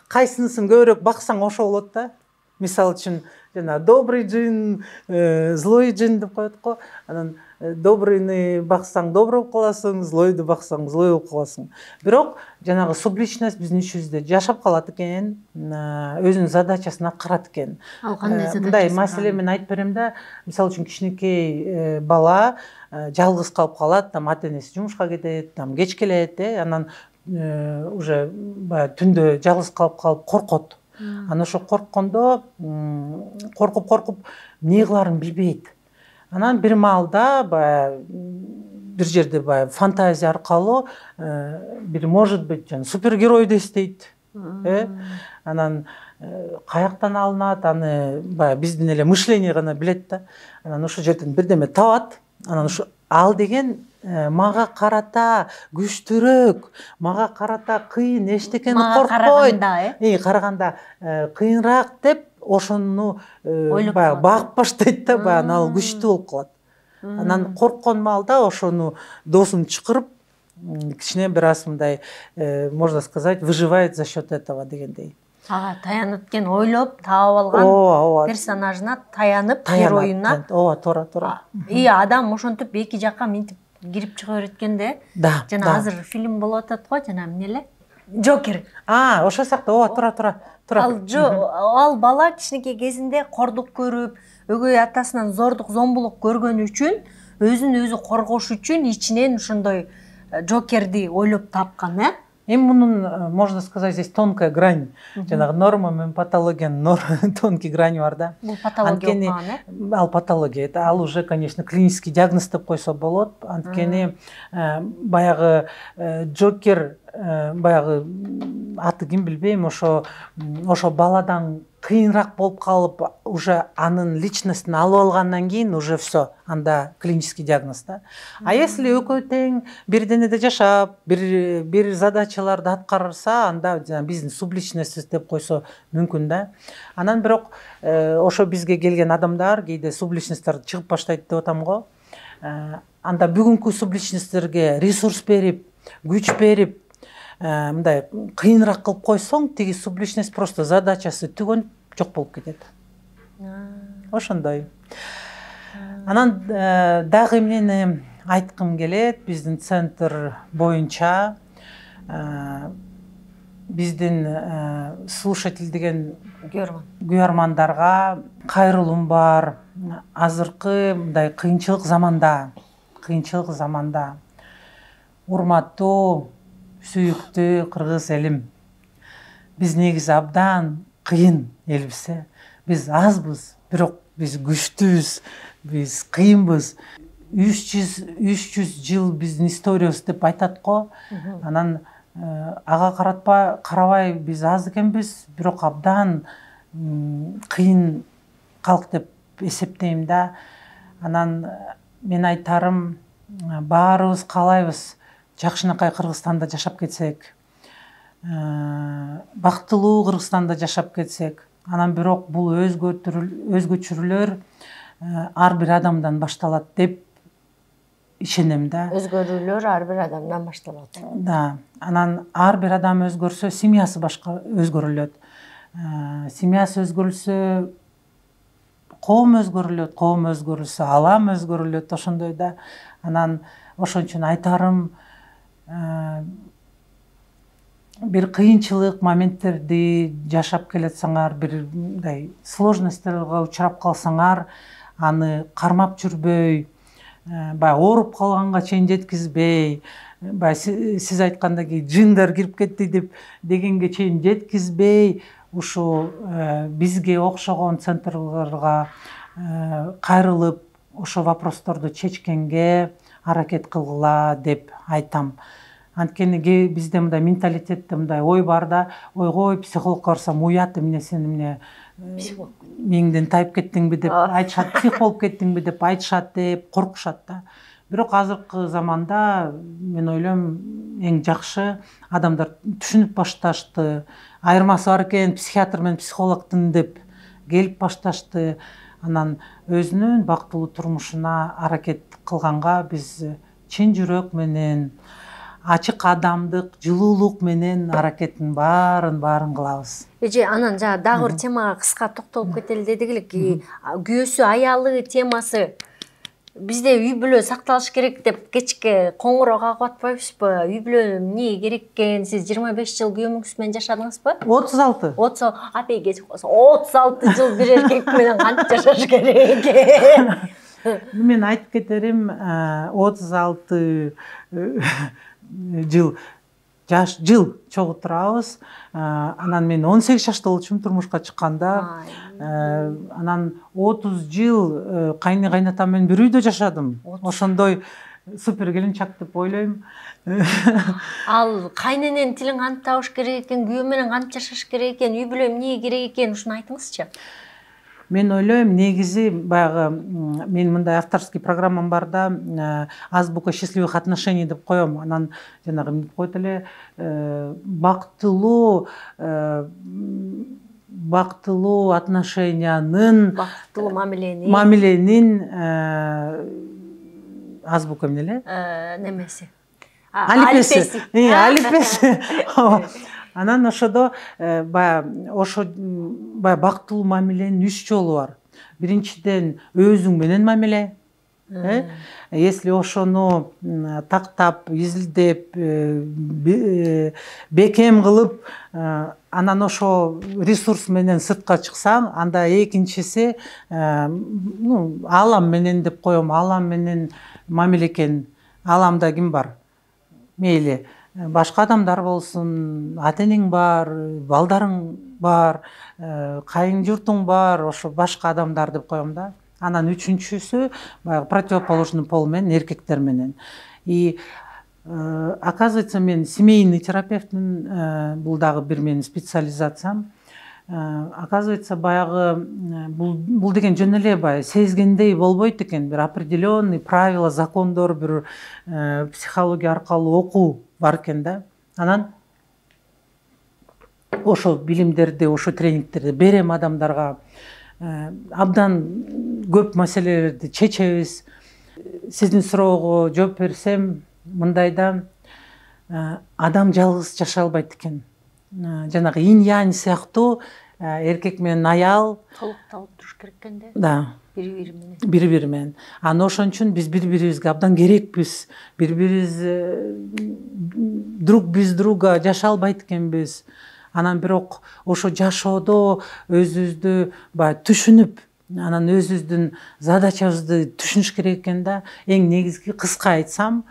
кайсынысын көбүрөөк баксаң ошо болот да. Мисалы үчүн жана добрый джин, злой джин деп коет го. Анан добрыйны баксаң добрый болуп каласың, злойду баксаң злой болуп каласың. Бирок жанагы субличность биздин ичибизде жашап калат экен, өзүнүн задачасын аткарат экен. Ал кандай задача? Мындай маселе мен айтып берем да, мисалы үчүн кичинекей бала жалгыз калып калат, ата энеси жумушка кетет, кеч келет, анан уже түндө жалгыз калып коркот. Анан ошо корккондо коркуп эмне кыларын билбейт. Анан бир маалда бир жерде фантазия аркылуу бир может быть супергеройду эстейт. Анан каяктан алынат, аны биздин эле мышление гана билет да. Анан ошол жерден бирдеме табат. Анан ошо ал деген мага карата күчтүүрөөк, мага карата кыйын, эчтекени Мага коркпойт, караганда, караганда кыйынраак деп ошону Ойлоп баягы калат. багып баштайт да, баягы ал күчтүү болуп калат. Анан корккон маалда ошону доосун чакырып, кичине бир аз мындай, можно сказать, выживает за счет этого дегендей. Ага, таянып экен, ойлоп таап алган Ооба, персонажына таянып, героюна. ооба, туура. Адам ошентип эки жакка минтип кирип чыга берет экен да. Да. Жана азыр фильм болуп атат го, жана эмне эле? Джокер. Ошол сыяктуу, ооба, туура. Ал бала кичинекей кезинде кордук көрүп, өгөй атасынан зордук, зомбулук көргөн үчүн, өзүн өзү коргош үчүн ичинен ошондой Джокерди ойлоп тапкан, Эми мунун, можно сказать, здесь тонкая грань. Жанагы норма менен патологиянын тонкий грани бар да. Бул патология Ал патология. Ал уже, конечно, клинический диагноз деп койсо болот. Анткени баягы Джокер, баягы аты ким билбейм, ошо баладан кыйынраак болуп калып, уже анын личностун алып алгандан кийин уже все, анда клинический диагноз да. А если экөө тең бир денеде жашап, бир задачаларды аткарса, анда биздин субличностьбиз деп койсо мүмкүн да. Анан бирок ошо бизге келген адамдар кээде субличностьтор чыгып баштайт деп атам го. Анда бүгүнкү субличностьтерге ресурс берип, күч берип, мындай кыйынраак кылып койсоң, тиги субличность просто задачасы түгөнүп жок болуп кетет. Ошондой. Анан дагы эмнени айткым келет, биздин центр боюнча биздин слушатель деген күйөрмандарга кайрылуум бар. Азыркы мындай кыйынчылык заманда урматтуу, сүйүктүү кыргыз элим, биз негизи абдан кыйын элбиз. Биз азбыз, бирок биз күчтүүбүз, биз кыйынбыз. 300 жыл биздин историябыз деп айтат го. Анан ага карабай биз аз экенбиз, бирок абдан кыйын калк деп эсептейм да. Анан мен айтарым, баарыбыз каалайбыз жакшынакай Кыргызстанда жашап кетсек, бактылуу Кыргызстанда жашап кетсек. Анан бирок бул өзгөчөрүлөр ар бир адамдан башталат деп ишенем да. Өзгөрүүлөр ар бир адамдан башталат. Да. Анан ар бир адам өзгөрсө, семьясы башка өзгөрүлөт. Семьясы өзгөрүлсө, коом өзгөрүлөт, коом өзгөрүлсө, алам өзгөрүлөт, ошондой да. Анан ошон үчүн айтарым, бир кыйынчылык моменттерди жашап келатсаңар, бир мындай сложностьторго учурап калсаңар, аны кармап жүрбөй, баягы ооруп калганга чейин жеткизбей, баягы сиз айткандай жындар кирип кетти дегенге чейин жеткизбей, ушу бизге окшогон центрларга кайрылып, ошо вопросторду чечкенге аракет кылгыла деп айтам. Анткени бизде мындай менталитетте мындай ой бар да, ойгой психологко барсам уят, эмне сен эмне меңден тайып кеттиңби деп айтышат, псих болуп кеттиңби деп айтышат деп коркушат да. Бирок азыркы заманда мен ойлойм, эң жакшы адамдар түшүнүп башташты, айырмасы бар экен психиатр менен психологдун деп келип башташты. Анан өзүнүн бактылуу турмушуна аракет кылганга биз чын жүрөк менен, ачык адамдык, жылуулук менен аракеттин баарын кылабыз. Эже, анан дагы бир темага кыска токтолуп кетели дедик эле, күйөөсү, аялы темасы. Бизде үй бүлө сакталыш керек деп кечке коңгуроо кагып атпайбызбы? Үй бүлө эмне керек экен? Сиз 25 жыл күйөөңүз менен жашадыңызбы? 36. 36 жыл бир эркек менен кантип жашаш керек экен? Мен айтып кетерим, 36 жыл чогуу турабыз. Анан мен 18 жашта болчумун турмушка чыкканда. Анан 30 жыл кайны кайнатам менен бир үйдө жашадым. Ошондой супер келинчак деп ойлойм. Ал кайненен тилин кантип табыш керек экен, күйөө менен кантип жашаш керек экен, үй бүлө эмне керек экен, ушуну айтыңызчы. мен ойлойм негизи баягы мен мындай авторский программам бар да, азбука счастливых отношений деп коем. Анан жанагы эмне коет эле, бактылуу отношениянын, бактылуу мамиленин азбука эмне эле? Немеси. Алипеси. Алипеси. Анан ошодо ошо бактылуу мамиленин 3 жолу бар. Биринчиден өзүң менен мамиле. Если ошону тактап, изилдеп, бекем кылып, анан ошо ресурс менен сыртка чыксаң, анда экинчиси алам менен деп коем. Алам менен мамиле экен. Аламда ким бар? Мейли башка адамдар болсун, ата-энең бар, балдарың бар, кайын журтуң бар, ошо башка адамдар деп коем да. Анан үчүнчүсү баягы противоположный пол менен, эркектер менен. И оказывается, мен семейный терапевтмин, бул дагы бир менин специализациям. Оказывается, баягы бул деген жөн эле баягы сезгендей болбойт экен. Бир определенный правила, закондор, бир психология аркылуу окуу бар экен да. Анан ошо билимдерди, ошо тренингтерди берем адамдарга. Абдан көп маселелерди чечебиз. Сиздин суроого жооп берсем, мындайда адам жалгыз жашай албайт экен. Жанагы инь-янь сыяктуу эркек менен аял толукталып туруш керек экен да. Да. Бири-бири менен. Бири-бири менен. Анан ошон үчүн биз бири-бирибизге абдан керекпиз. Бири-бирибиз друг без друга жашай албайт экенбиз. Анан бирок ошо жашоодо өзүбүздү түшүнүп, анан өзүбүздүн задачабызды түшүнүш керек экен да. Эң негизги кыска айтсам,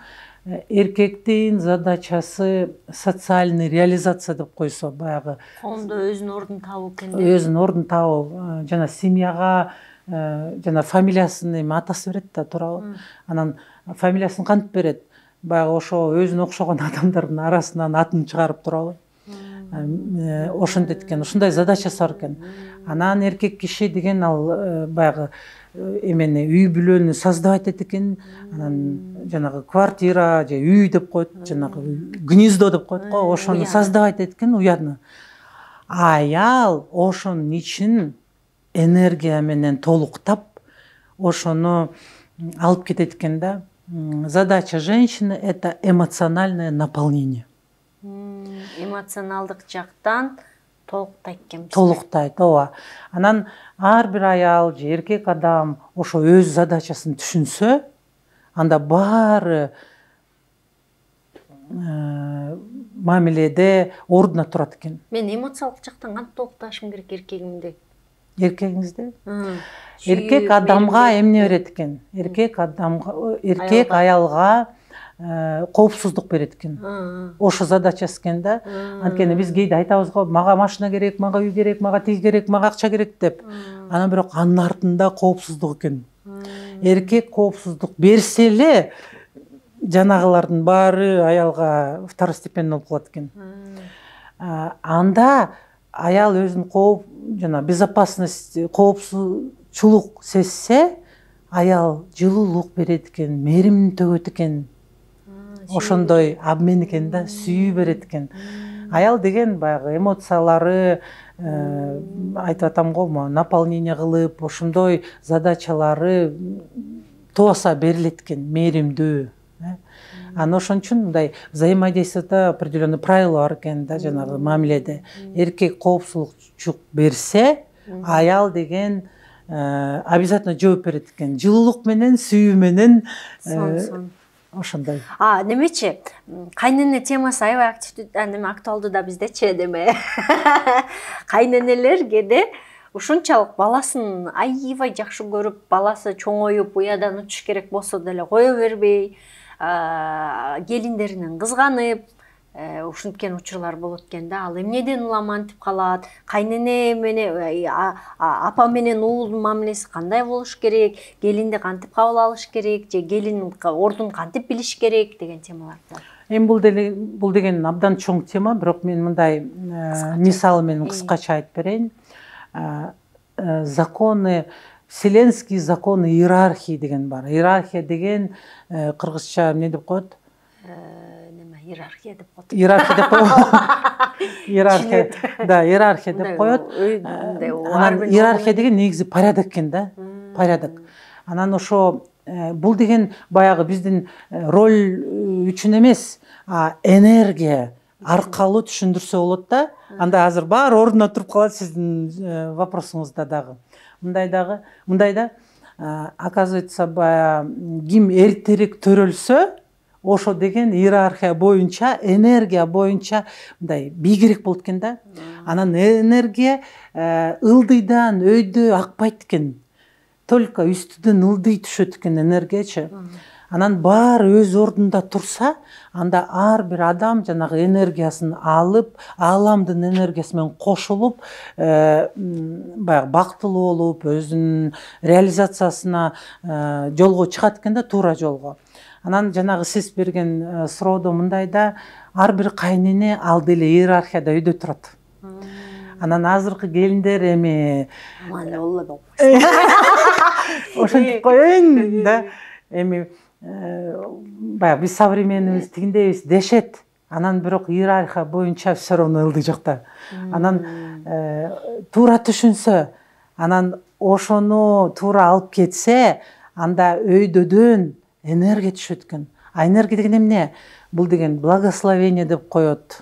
эркектин задачасы социальный реализация деп койсо, баягы Коомдо өзүнүн ордун табуу экен. Өзүнүн ордун табуу, жана семьяга, жана фамилиясын эми атасы берет да, туурабы? Анан фамилиясын кантип берет? Баягы ошо өзүнө окшогон адамдардын арасынан атын чыгарып, туурабы? Ошондойт экен, ушундай задачасы бар экен. Анан эркек киши деген ал баягы эмени, үй бүлөнү создавать этет экен. Анан жанагы квартира же үй деп коет, жанагы гнездо деп коет го, ошону создавать этет экен, уяны. Аял ошонун ичин энергия менен толуктап, ошону алып кетет экен да. Задача женщины — это эмоциональное наполнение. Эмоционалдык жактан толуктайт экенбиз. Толуктайт, ооба. Анан ар бир аял же эркек адам ошо өз задачасын түшүнсө, анда баары мамиледе ордуна турат экен. Мен эмоциялык жактан кантип толукташым керек эркегимди? Эркегиңизди? Эркек адамга эмне берет экен? Эркек аялга коопсуздук берет экен. Ошо задачасы экен да. Анткени биз кээде айтабыз го, мага машина керек, мага үй керек, мага тиги керек, мага акча керек деп. Анан бирок анын артында коопсуздук экен. Эркек коопсуздук берсе эле жанагылардын баары аялга второстепенный болуп калат экен. Анда аял өзүнүн жана безопасность, коопсузчулук сезсе, аял жылуулук берет экен, мээримин төгөт экен. Ошондой обмен экен да, сүйүү берет экен. Аял деген баягы эмоциялары, айтып атам го, наполнение кылып, ошондой задачалары тууса берилет экен, мээримдүү. Анан ошон үчүн мындай взаимодействиеде определенный правила бар экен да, жанагы мамиледе. Эркек коопсуздук берсе, аял деген обязательно жооп берет экен. Жылуулук менен, сүйүү менен. Ошондой. Немечи, кайнене темасы аябай актуалдуу да биздечи деме. Кайненелер кээде ушунчалык баласын аябай жакшы көрүп, баласы чоңоюп, уядан учуш керек болсо деле кое бербей, келиндеринен кызганып, ушинткен учурлар болот экен да. Ал эмнеден улам антип калат? Кайнене менен апа менен уулдун мамилеси кандай болуш керек? Келинди кантип кабыл алыш керек? Же келин ордун кантип билиш керек деген темалар бар. Эми бул деген абдан чоң тема, бирок мен мындай мисал менен кыскача айтып берейин. законы, вселенские законы иерархии деген бар. Иерархия деген кыргызча эмне деп коет? Иерархия деп коет. Иерархия деп коет. Иерархия, да, иерархия деп коет. Анан иерархия деген негизи порядок экен да, порядок. Анан ошо бул деген баягы биздин роль үчүн эмес, энергия аркылуу түшүндүрсө болот да. Анда азыр баары ордуна туруп калат сиздин вопросуңузда дагы. Мындай да, оказывается, ким эртерээк төрөлсө, ошо деген иерархия боюнча, энергия боюнча мындай бийигирээк болот экен да. Анан энергия ылдыйдан өйдө акпайт экен. Только үстүдөн ылдый түшөт экен энергиячы. Анан баары өз ордунда турса, анда ар бир адам жанагы энергиясын алып, ааламдын энергиясы менен кошулуп, баягы бактылуу болуп, өзүнүн реализациясына жолго чыгат экен да, туура жолго. Анан жанагы сиз берген суроодо мындай да, ар бир кайнене ал деле иерархияда өйдө турат. Анан азыркы келиндер эми ошентип коеюн да, эми баягы биз современныйбыз, тигиндейбиз дешет. Анан бирок иерархия боюнча все равно ылдый жакта. Анан туура түшүнсө, анан ошону туура алып кетсе, анда өйдөдөн энергия түшөт экен. Энергия деген эмне? Бул деген благословение деп коет.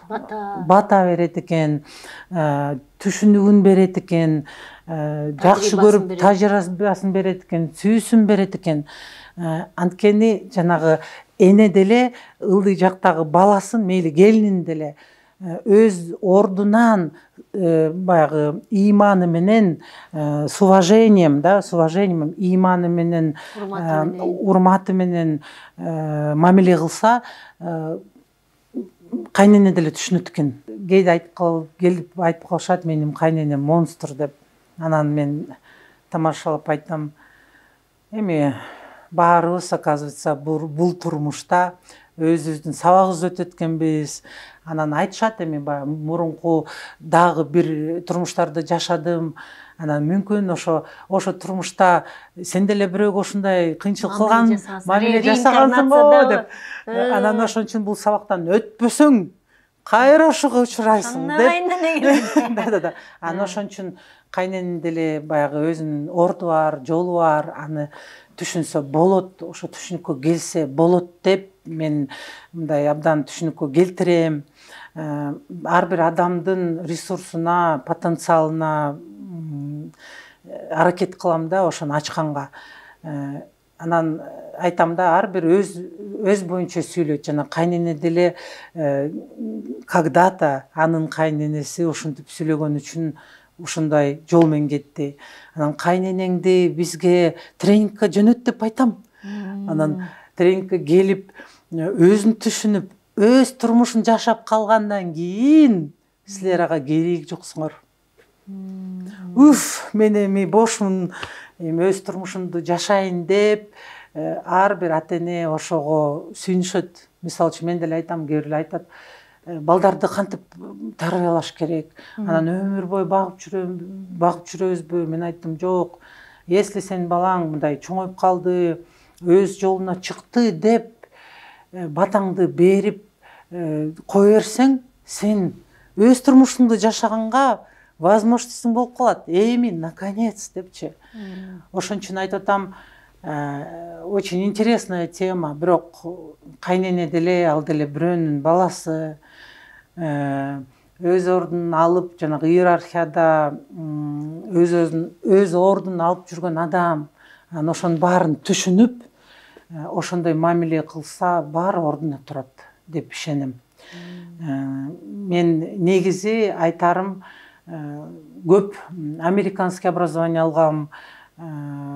Бата берет экен, түшүнүгүн берет экен, жакшы көрүп тажрыйбасын берет экен, сүйүүсүн берет экен. Анткени жанагы эне деле ылдый жактагы баласын, мейли келинин деле өз ордунан баягы иманы менен, с уважением, иманы менен, урматы менен мамиле кылса, кайнене деле түшүнөт экен. Кээде келип айтып калышат, менин кайненем монстр деп. Анан мен тамашалап айтам, эми баарыбыз, оказывается, бул турмушта өзүбүздүн сабагыбызды өтөт экенбиз. Анан айтышат, эми баягы мурунку дагы бир турмуштарды жашадым. Анан мүмкүн ошо турмушта сен деле бирөөгө ушундай кыйынчылык кылган, мамиле жасагансыңбы деп. Анан ошон үчүн бул сабактан өтпөсөң, кайра ошого учурайсың деп. Да. Анан ошон үчүн кайненин деле баягы өзүнүн орду бар, жолу бар, аны түшүнсө болот, ошо түшүнүккө келсе болот деп мен мындай абдан түшүнүккө келтирем. Ар бир адамдын ресурсуна, потенциалына аракет кылам да, ошону ачканга. Анан айтам да, ар бир өз боюнча сүйлөйт. Жана кайнене деле когда-то анын кайненеси ушинтип сүйлөгөн үчүн ушундай жол менен кетти. Анан кайненеңди бизге тренингке жөнөт деп айтам. Анан тренингке келип, өзүн түшүнүп, өз турмушун жашап калгандан кийин силер ага кереги жоксуңар. Мен эми бошмун, эми өз турмушумду жашайын деп, ар бир ата-эне ошого сүйүнүшөт. Мисалы үчүн мен деле айтам, кээ бирлер айтат, балдарды кантип тарбиялаш керек. Анан өмүр бою багып жүрөбүзбү? Мен айттым, жок. Если сен балаң мындай чоңоюп калды, өз жолуна чыкты деп батаңды берип кое берсең, сен өз турмушуңду жашаганга возможностьң болуп калат. Эми наконец депчи. Ошон үчүн айтып атам, очень интересная тема, бирок кайнене деле, ал деле бирөөнүн баласы, өз ордун алып, жанагы иерархияда өз ордун алып жүргөн адам, ошонун баарын түшүнүп, ошондой мамиле кылса, баары ордуна турат деп ишенем. Мен негизи айтарым, көп американский образование алгам,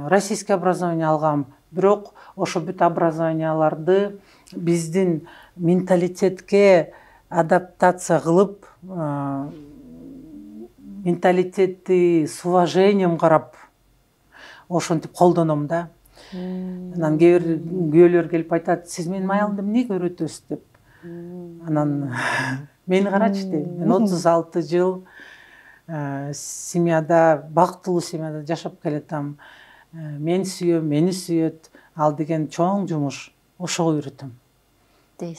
российский образование алгам, бирок ошо бүт образованияларды биздин менталитетке адаптация кылып, менталитетти с уважением карап, ошентип колдоном да. Анан күйөөлөр келип айтат, сиз менин аялымды эмнеге үйрөтөсүз деп. Анан мени карачы дейм, мен 36 жыл семьяда, бактылуу семьяда жашап келатам. Мен сүйөм, мени сүйөт. Ал деген чоң жумуш. Ошого үйрөтөм.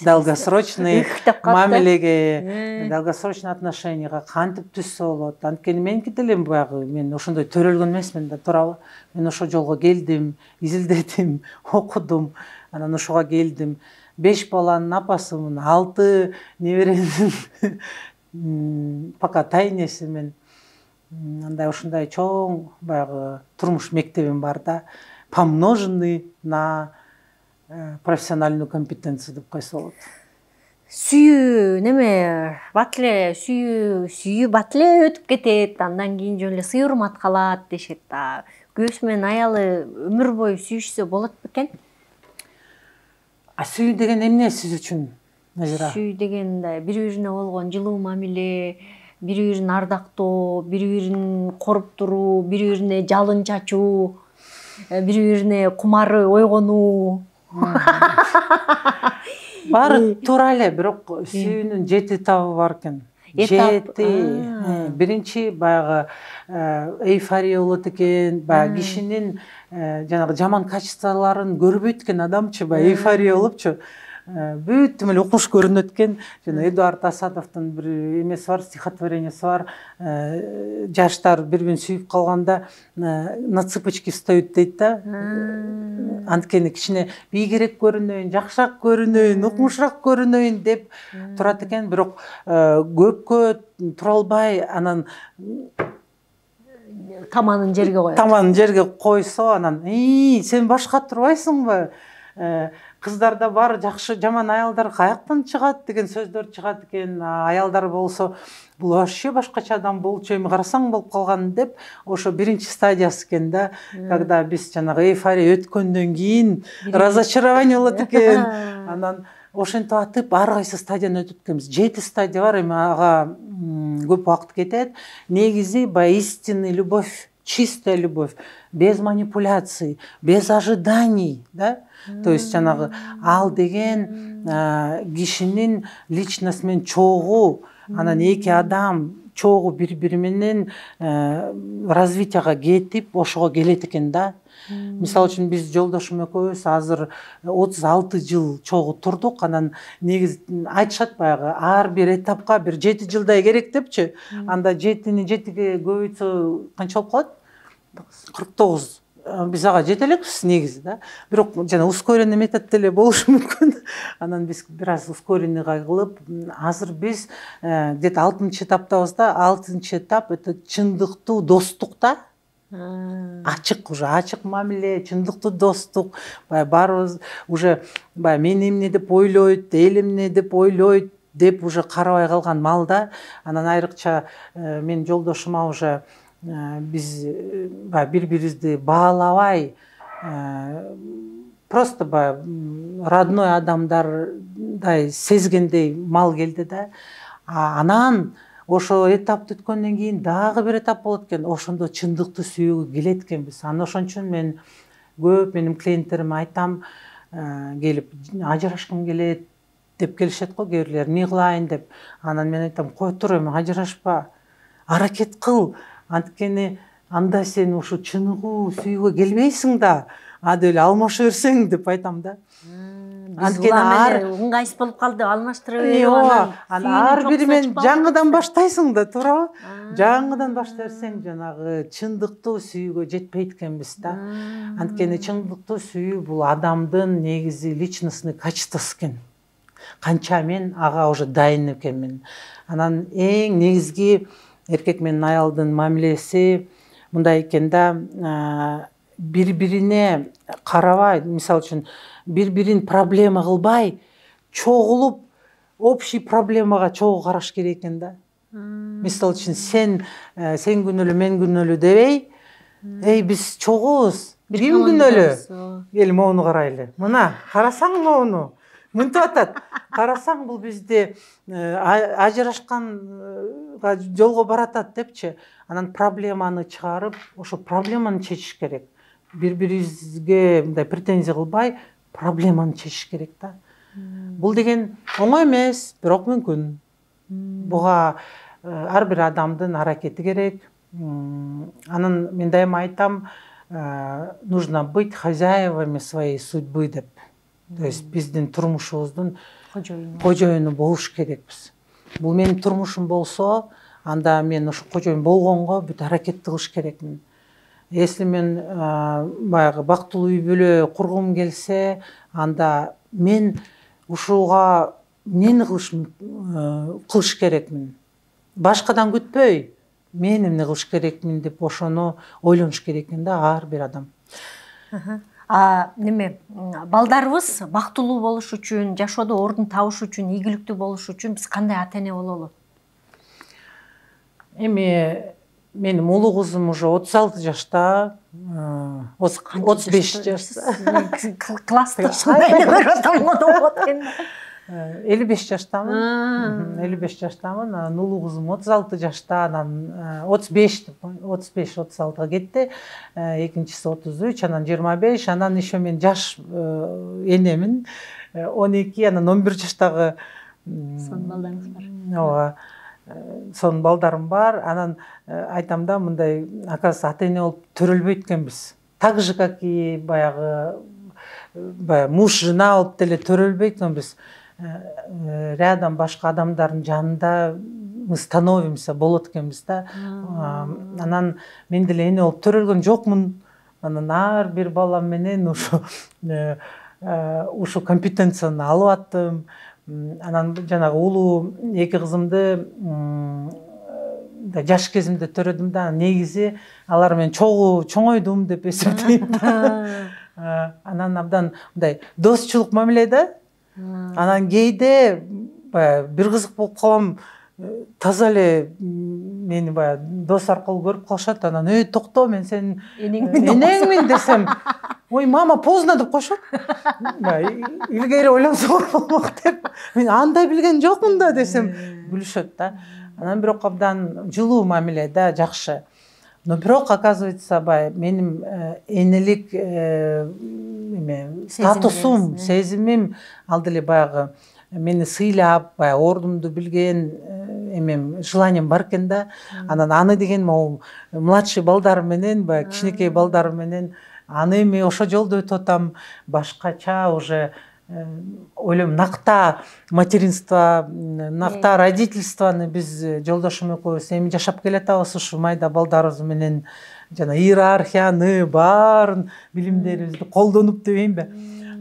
Долгосрочный мамилеге, долгосрочный отношенияга кантип түшсө болот. Анткени меники деле баягы мен ошондой төрөлгөн эмесмин да, туурабы? Мен ошол жолго келдим, изилдедим, окудум, анан ошого келдим. 5 баланын апасымын, 6 неберенин пока тайнесимин. Андай ушундай чоң баягы турмуш мектебим бар да, помноженный на профессиональную компетенцию деп койсо болот. Сүйүү неме бат эле сүйүү бат эле өтүп кетет, андан кийин жөн эле сый урмат калат дешет да. Күйөөсү менен аялы өмүр бою сүйүшсө болот бекен? Сүйүү деген эмне сиз үчүн, Назира? Сүйүү деген бири-бирине болгон жылуу мамиле, бири-бирин ардактоо, бири-бирин коруп туруу, бири-бирине жалын чачуу, бири-бирине кумары ойгонуу. Баары туура эле, бирок сүйүүнүн 7 этабы бар экен. 7. Биринчи баягы эйфория болот экен, баягы кишинин жанагы жаман качестволорун көрбөйт экен адамчы, баягы эйфория болупчу. Бүт эле укмуш көрүнөт экен. Жана Эдуард Асадовдун бир эмеси бар, стихотворениясы бар. Жаштар бири-бирин сүйүп калганда на цыпочки встают дейт да. Анткени кичине бийгерээк көрүнөйүн, жакшыраак көрүнөйүн, укмушураак көрүнөйүн деп турат экен. Бирок көпкө тура албай, анан таманын жерге коет. Таманын жерге койсо, анан сен башка турбайсыңбы? Кыздарда бар жакшы, жаман аялдар каяктан чыгат деген сөздөр чыгат экен. Аялдар болсо, бул вообще башкача адам болчу, эми карасаң болуп калган деп, ошо биринчи стадиясы экен да. Когда биз жанагы эйфория өткөндөн кийин разочарование болот экен. Анан ошентип атып ар кайсы стадияны өтүп кеткенбиз. 7 стадия бар, эми ага көп убакыт кетет. Негизи баягы истинный любовь, чистая любовь, без манипуляций, без ожиданий, да? То есть жанагы ал деген кишинин личность менен чогуу, анан эки адам чогуу бири-бири менен развитияга кетип, ошого келет экен да. Мисалы үчүн биз жолдошум экөөбүз азыр 36 жыл чогуу турдук, анан негизи айтышат баягы ар бир этапка бир 7 жылдай керек депчи. Анда 7-ни 7ге көбөйтсө канча болуп калат? 49. Биз ага жете элекпиз негизи да. Бирок жана ускоренный метод деле болушу мүмкүн. Анан биз бир аз ускоренныйга кылып, азыр биз где-то 6-этаптабыз да. 6-этап это чындыктуу достук да. Ачык уже, ачык мамиле, чындыктуу достук. Баарыбыз уже мен эмне деп ойлойт, эл эмне деп ойлойт деп уже карабай калган малда. Анан айрыкча мен жолдошума уже биз бири-бирибизди баалабай, просто родной адамдардай сезгендей мал келди да. Анан ошо этапты өткөндөн кийин дагы бир этап болот экен. Ошондо чындыктуу сүйүүгө келет экенбиз. Анан ошон үчүн мен көп менин клиенттериме айтам, келип ажырашкым келет деп келишет го кээ бирлер, эмне кылайын деп. Анан мен айтам, кой тур, эми ажырашпа, аракет кыл. Анткени анда сен ушу чыныгуу сүйүүгө келбейсиң да, ады эле алмаша берсең деп айтам да. Анткени ыңгайсыз болуп калды, алмаштырып анан ар бири менен жаңыдан баштайсың да, туурабы? Жаңыдан баштай берсең жанагы чындыктуу сүйүүгө жетпейт экенбиз да. Анткени чындыктуу сүйүү бул адамдын негизи личностный качествосы экен. Канча мен ага уже дайын экенмин. Анан эң негизги эркек менен аялдын мамилеси мындай экен да, бири-бирине карабай, мисалы үчүн бири-бирин проблема кылбай, чогулуп общий проблемага чогуу караш керек экен да. Мисалы үчүн сен күнөөлүү, мен күнөөлүү дебей, биз чогуубуз, ким күнөөлүү? Кел моуну карайлы. Мына, карасаң моуну. Мынтип атат. Карасаң бул бизди ажырашканга жолго баратат депчи. Анан проблеманы чыгарып, ошо проблеманы чечиш керек. Бири-бирибизге мындай претензия кылбай, проблеманы чечиш керек да. Бул деген оңой эмес, бирок мүмкүн. Буга ар бир адамдын аракети керек. Анан мен дайыма айтам, нужно быть хозяевами своей судьбы деп. То есть биздин турмушубуздун кожоюну болуш керекпиз. Бул менин турмушум болсо, анда мен ошо кожоюн болгонго бүт аракетти кылыш керекмин. Если мен баягы бактылуу үй бүлө кургум келсе, анда мен ушуга эмнени кылыш керекмин? Башкадан күтпөй, мен эмне кылыш керекмин деп ошону ойлонуш керек экен да ар бир адам. Неме, балдарыбыз бактылуу болуш үчүн, жашоодо ордун табыш үчүн, ийгиликтүү болуш үчүн биз кандай ата-эне бололу? Эми менин улуу кызым уже 36 жашта, 35 жашта. Классташтай көрүп атам го. 55 жаштамын. 55 жаштамын. Анан улуу кызым 36 жашта, анан 35-36-га кетти. Экинчиси 33, анан 25, анан еще мен жаш энемин. 12, анан 11 жаштагы сонун балдарыңыз бар. Ооба. Сонун балдарым бар. Анан айтам да, мындай, оказывается, ата-эне болуп төрөлбөйт экенбиз. Так же, как и баягы муж, жена болуп деле төрөлбөйт экенбиз. Рядом башка адамдардын жанында мы становимся, болот экенбиз да. Анан мен деле эне болуп төрөлгөн жокмун. Анан ар бир балам менен ушу компетенцияны алып аттым. Анан жанагы улуу эки кызымды жаш кезимде төрөдүм да, негизи алар мен чоңойдум деп эсептейм. Анан абдан мындай досчулук мамиледе. Анан кээде бир кызык болуп калам, таза эле мени баягы дос аркылуу көрүп калышат. Анан токто, мен сенин энеңмин десем, ой, мама, поздно деп коюшат. Илгери ойлонсоң болмок деп. Мен андай билген жокмун да десем, күлүшөт да. Анан бирок абдан жылуу мамиле да, жакшы. Но бирок оказывается, менин энелик статусум, сезимим ал деле баягы мени сыйлап, ордумду билген желанием бар экен да. Анан аны деген могу младший балдарым менен, кичинекей балдарым менен аны эми ошо жолдо өтүп атам, башкача уже ойлойм, накта материнство, накта родительствоны биз жолдошум экөөбүз эми жашап келатабыз, ушу майда балдарыбыз менен жана иерархияны баарын билимдерибизди колдонуп дебеймби.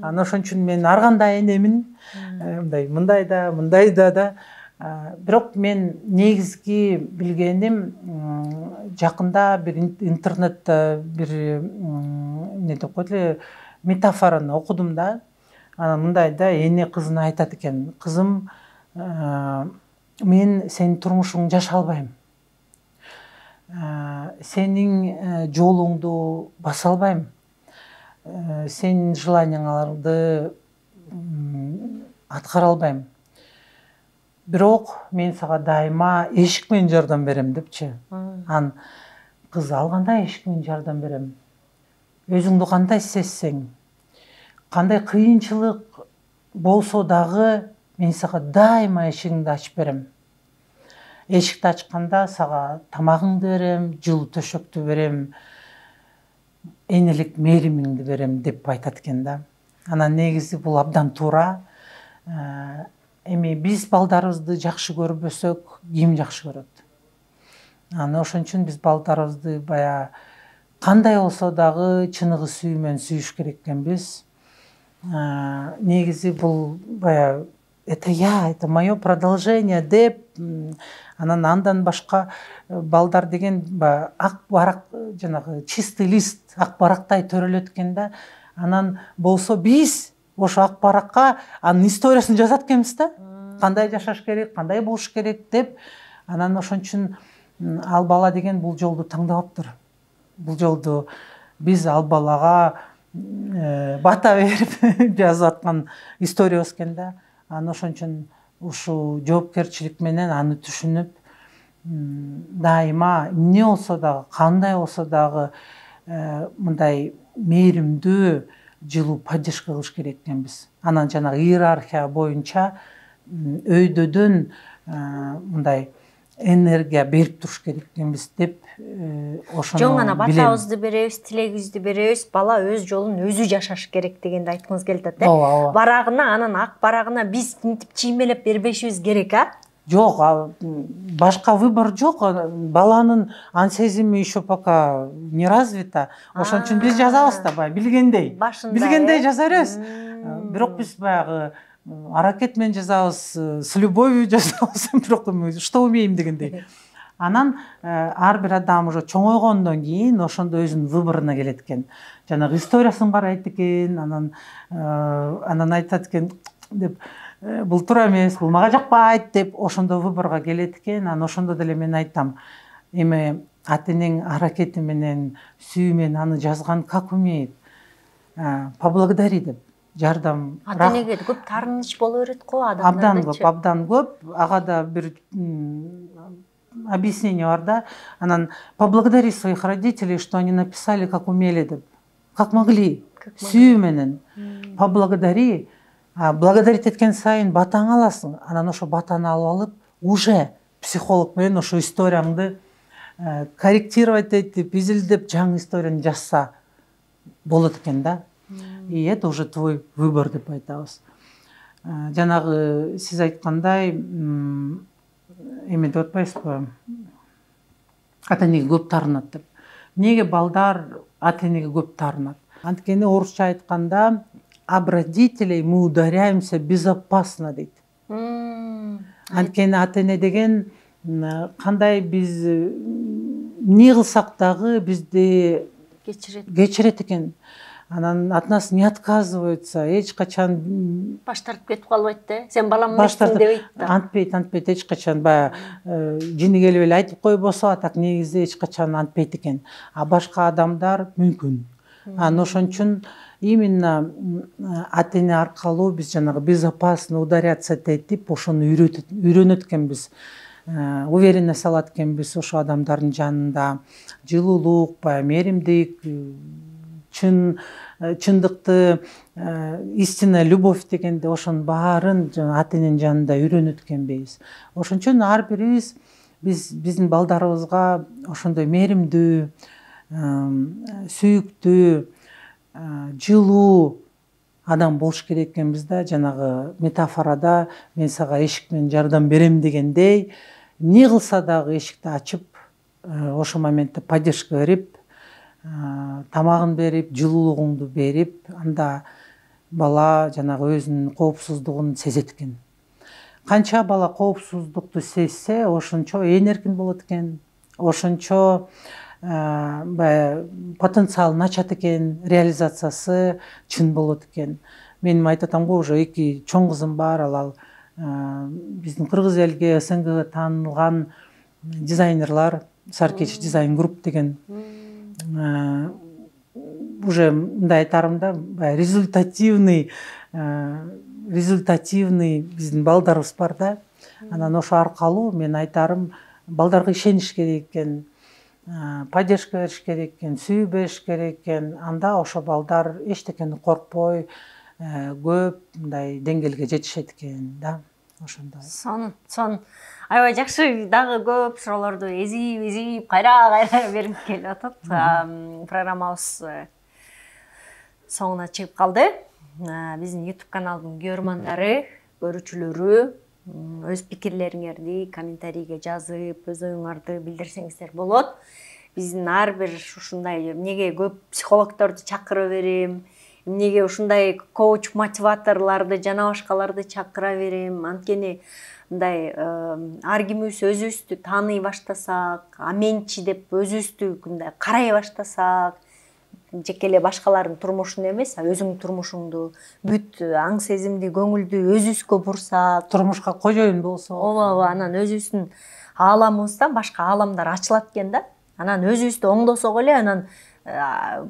Анан ошон үчүн мен ар кандай энемин, мындай да. Бирок мен негизги билгеним, жакында бир интернетте бир эмне деп коет эле, метафораны окудум да. Анан мындай да, эне кызына айтат экен: кызым, мен сенин турмушуңду жашай албайм. Сенин жолуңду баса албайм. Сенин желанияңарды аткара албайм. Бирок мен сага дайыма эшик менен жардам берем депчи. Анан кыз: ал кандай эшик менен жардам берем? Өзүңдү кандай сезсең, кандай кыйынчылык болсо дагы мен сага дайыма эшигиңди ачып берем. Эшикти ачканда сага тамагыңды берем, жылуу төшөктү берем, энелик мээримиңди берем деп айтат экен да. Анан негизи бул абдан туура. Эми биз балдарыбызды жакшы көрбөсөк, ким жакшы көрөт? Анан ошон үчүн биз балдарыбызды баягы кандай болсо дагы чыныгы сүйүү менен сүйүш керек экенбиз. Негизи бул баягы это мое продолжение деп, анан андан башка балдар деген ак барак, жанагы чистый лист, ак барактай төрөлөт экен да. Анан болсо биз ошо ак баракка анын историясын жазат экенбиз да. Кандай жашаш керек, кандай болуш керек деп. Анан ошон үчүн ал бала деген бул жолду таңдабаптыр. Бул жолду биз ал балага бата берип жазып аткан историябыз экен да. Анан ошон үчүн ушул жоопкерчилик менен аны түшүнүп, дайыма эмне болсо дагы, кандай болсо дагы мындай мээримдүү, жылуу поддержка кылыш керек экенбиз. Анан жанагы иерархия боюнча өйдөдөн мындай энергия берип туруш керек экенбиз деп ошону жөн гана билем. батабызды беребиз, тилегибизди беребиз, бала өз жолун өзү жашаш керек дегенди айткыңыз келип атат, Ооба. Барагына, анан ак барагына биз мынтип чиймелеп бербешибиз керек, Жок, башка выбор жок. Баланын ан сезими еще пока не развита. Ошон үчүн биз жазабыз да баягы билгендей. Билгендей жаза беребиз. Бирок биз баягы аракет менен жазабыз, с любовью жазабыз, бирок что умеем дегендей. Анан ар бир адам уже чоңойгондон кийин ошондо өзүнүн выборуна келет экен. Жанагы историясын карайт экен, анан айтат экен деп бул туура эмес, бул мага жакпайт деп ошондо выборго келет экен. Анан ошондо деле мен айтам, эми ата энең аракети менен, сүйүү менен аны жазган как умеет. Поблагодари деп. Жардам. Ата энеге көп таарыныч боло берет го адамдардачы. Абдан көп. Ага да бир объяснение бар да. Анан поблагодари своих родителей, что они написали как умели деп. Как могли. Сүйүү менен. Поблагодари. Благодарить эткен сайын батаң аласың. Анан ошо батаны алып алып, уже психолог менен ошо историяңды корректировать этип, изилдеп, жаңы историяны жазса болот экен да. И это уже твой выбор деп айтабыз. Жанагы сиз айткандай, эме деп атпайсызбы? Ата энеге көп таарынат деп. Эмнеге балдар ата энеге көп таарынат? Анткени орусча айтканда об родителей мы ударяемся безопасно дейт. Анткени ата эне деген кандай биз эмне кылсак дагы бизди кечирет экен. Анан от нас не отказываются, эч качан баш тартып кетип калбайт да. Сен балам эмессиң дебейт да. Антпейт эч качан. Баягы жини келип эле айтып коюп болсо, так негизи эч качан антпейт экен. А башка адамдар мүмкүн. Ошон үчүн именно ата эне аркылуу биз жанагы безопасно ударяться этип ошону үйрөнөт экенбиз. Уверенность алат экенбиз ошо адамдардын жанында. Жылуулук, баягы мээримдик, чындыкты, истинная любовь дегенде ошонун баарын ата эненин жанында үйрөнөт экенбиз. Ошон үчүн ар бирибиз биздин балдарыбызга ошондой мээримдүү, сүйүктүү, жылуу адам болуш керек экенбиз да. Жанагы метафорада мен сага эшик менен жардам берем дегендей, эмне кылса дагы эшикти ачып, ошол моментте поддержка берип, тамагын берип, жылуулугуңду берип, анда бала жанагы өзүнүн коопсуздугун сезет экен. Канча бала коопсуздукту сезсе, ошончо энерген болот экен, ошончо потенциалын ачат экен, реализациясы чын болот экен. Мен айтып атам го, уже 2 чоң кызым бар, ал биздин Кыргыз элге, СНГга таанылган дизайнерлар, Саркевич дизайн групп деген уже мындай айтарым да, результативный биздин балдарыбыз бар да. Анан ошо аркылуу мен айтарым, балдарга ишениш керек экен, поддержка бериш керек экен, сүйүү бериш керек экен. Анда ошо балдар эчтекени коркпой, көп мындай деңгээлге жетишет экен да. Ошондой. Сон аябай жакшы, дагы көп суроолорду эзип кайра берип келип атат. Программабыз соңуна чыгып калды. Биздин YouTube каналдын көрөрмандары, көрүүчүлөрү өз пикирлериңерди комментарийге жазып, өз оюңарды билдирсеңиздер болот. Биздин ар бир ушундай эмнеге көп психологдорду чакыра берем, эмнеге ушундай коуч мотиваторлорду жана башкаларды чакыра берем. Анткени мындай ар кимибиз өзүбүздү тааный баштасак, аменчи деп өзүбүздү мындай карай баштасак, жеке эле башкалардын турмушун эмес, өзүңдүн турмушуңду, бүт аң сезимди, көңүлдү өзүбүзгө бурсак, турмушка кожоюн болсо, ооба, анан өзүбүздүн ааламыбыздан башка ааламдар ачылат экен да. Анан өзүбүздү оңдосок эле, анан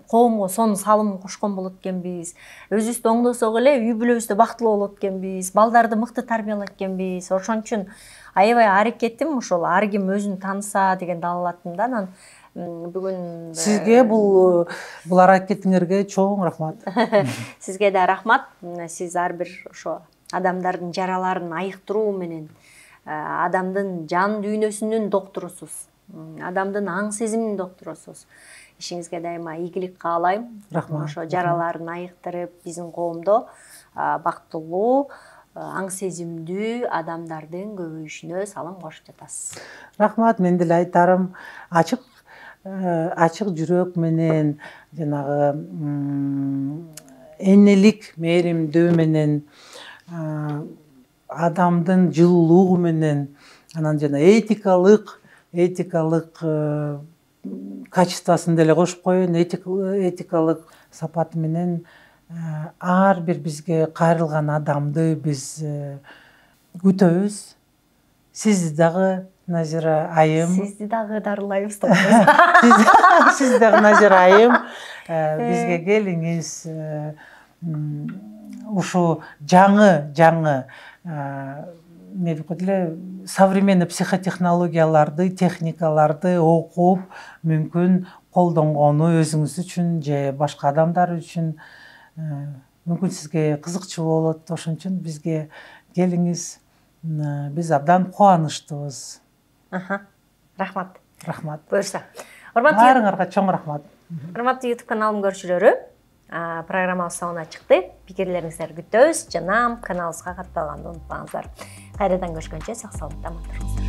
коомго сонун салым кошкон болот экенбиз. Өзүбүздү оңдосок эле, үй бүлөбүздө бактылуу болот экенбиз, балдарды мыкты тарбиялайт экенбиз. Ошон үчүн аябай аракетим ушул ар ким өзүн тааныса дегенди алатым да. Анан бүгүн сизге бул аракетиңерге чоң рахмат. Сизге да рахмат. Сиз ар бир ошо адамдардын жараларын айыктыруу менен адамдын жан дүйнөсүнүн докторусуз, адамдын аң сезиминин докторусуз. Ишиңизге дайыма ийгилик каалайм. Рахмат. Ошо жараларын айыктырып, биздин коомдо бактылуу, аң сезимдүү адамдардын көбөйүшүнө салым кошуп жатасыз. Рахмат, мен деле айтарым, ачык жүрөк менен, жанагы энелик мээримдүү менен, адамдын жылуулугу менен, анан жана этикалык качествосын деле кошуп коеюн, этикалык сапаты менен ар бир бизге кайрылган адамды биз күтөбүз. Сизди дагы, Назира айым. Сизди дагы дарылайбыз. Сизди дагы, Назира айым, бизге келиңиз. Ушу жаңы эмне деп коет эле, современный психотехнологияларды, техникаларды окуп, мүмкүн колдонгону өзүңүз үчүн же башка адамдар үчүн мүмкүн сизге кызыкчу болот. Ошон үчүн бизге келиңиз. Биз абдан кубанычтуубуз. Рахмат. Рахмат. Буюрса. Баарыңарга чоң рахмат. Урматтуу YouTube каналым көрүүчүлөрү, программабыз соңуна чыкты. Пикирлериңиздерди күтөбүз жана каналыбызга катталганды унутпаңыздар. Кайрадан көрүшкөнчө сак саламатта болуңуздар.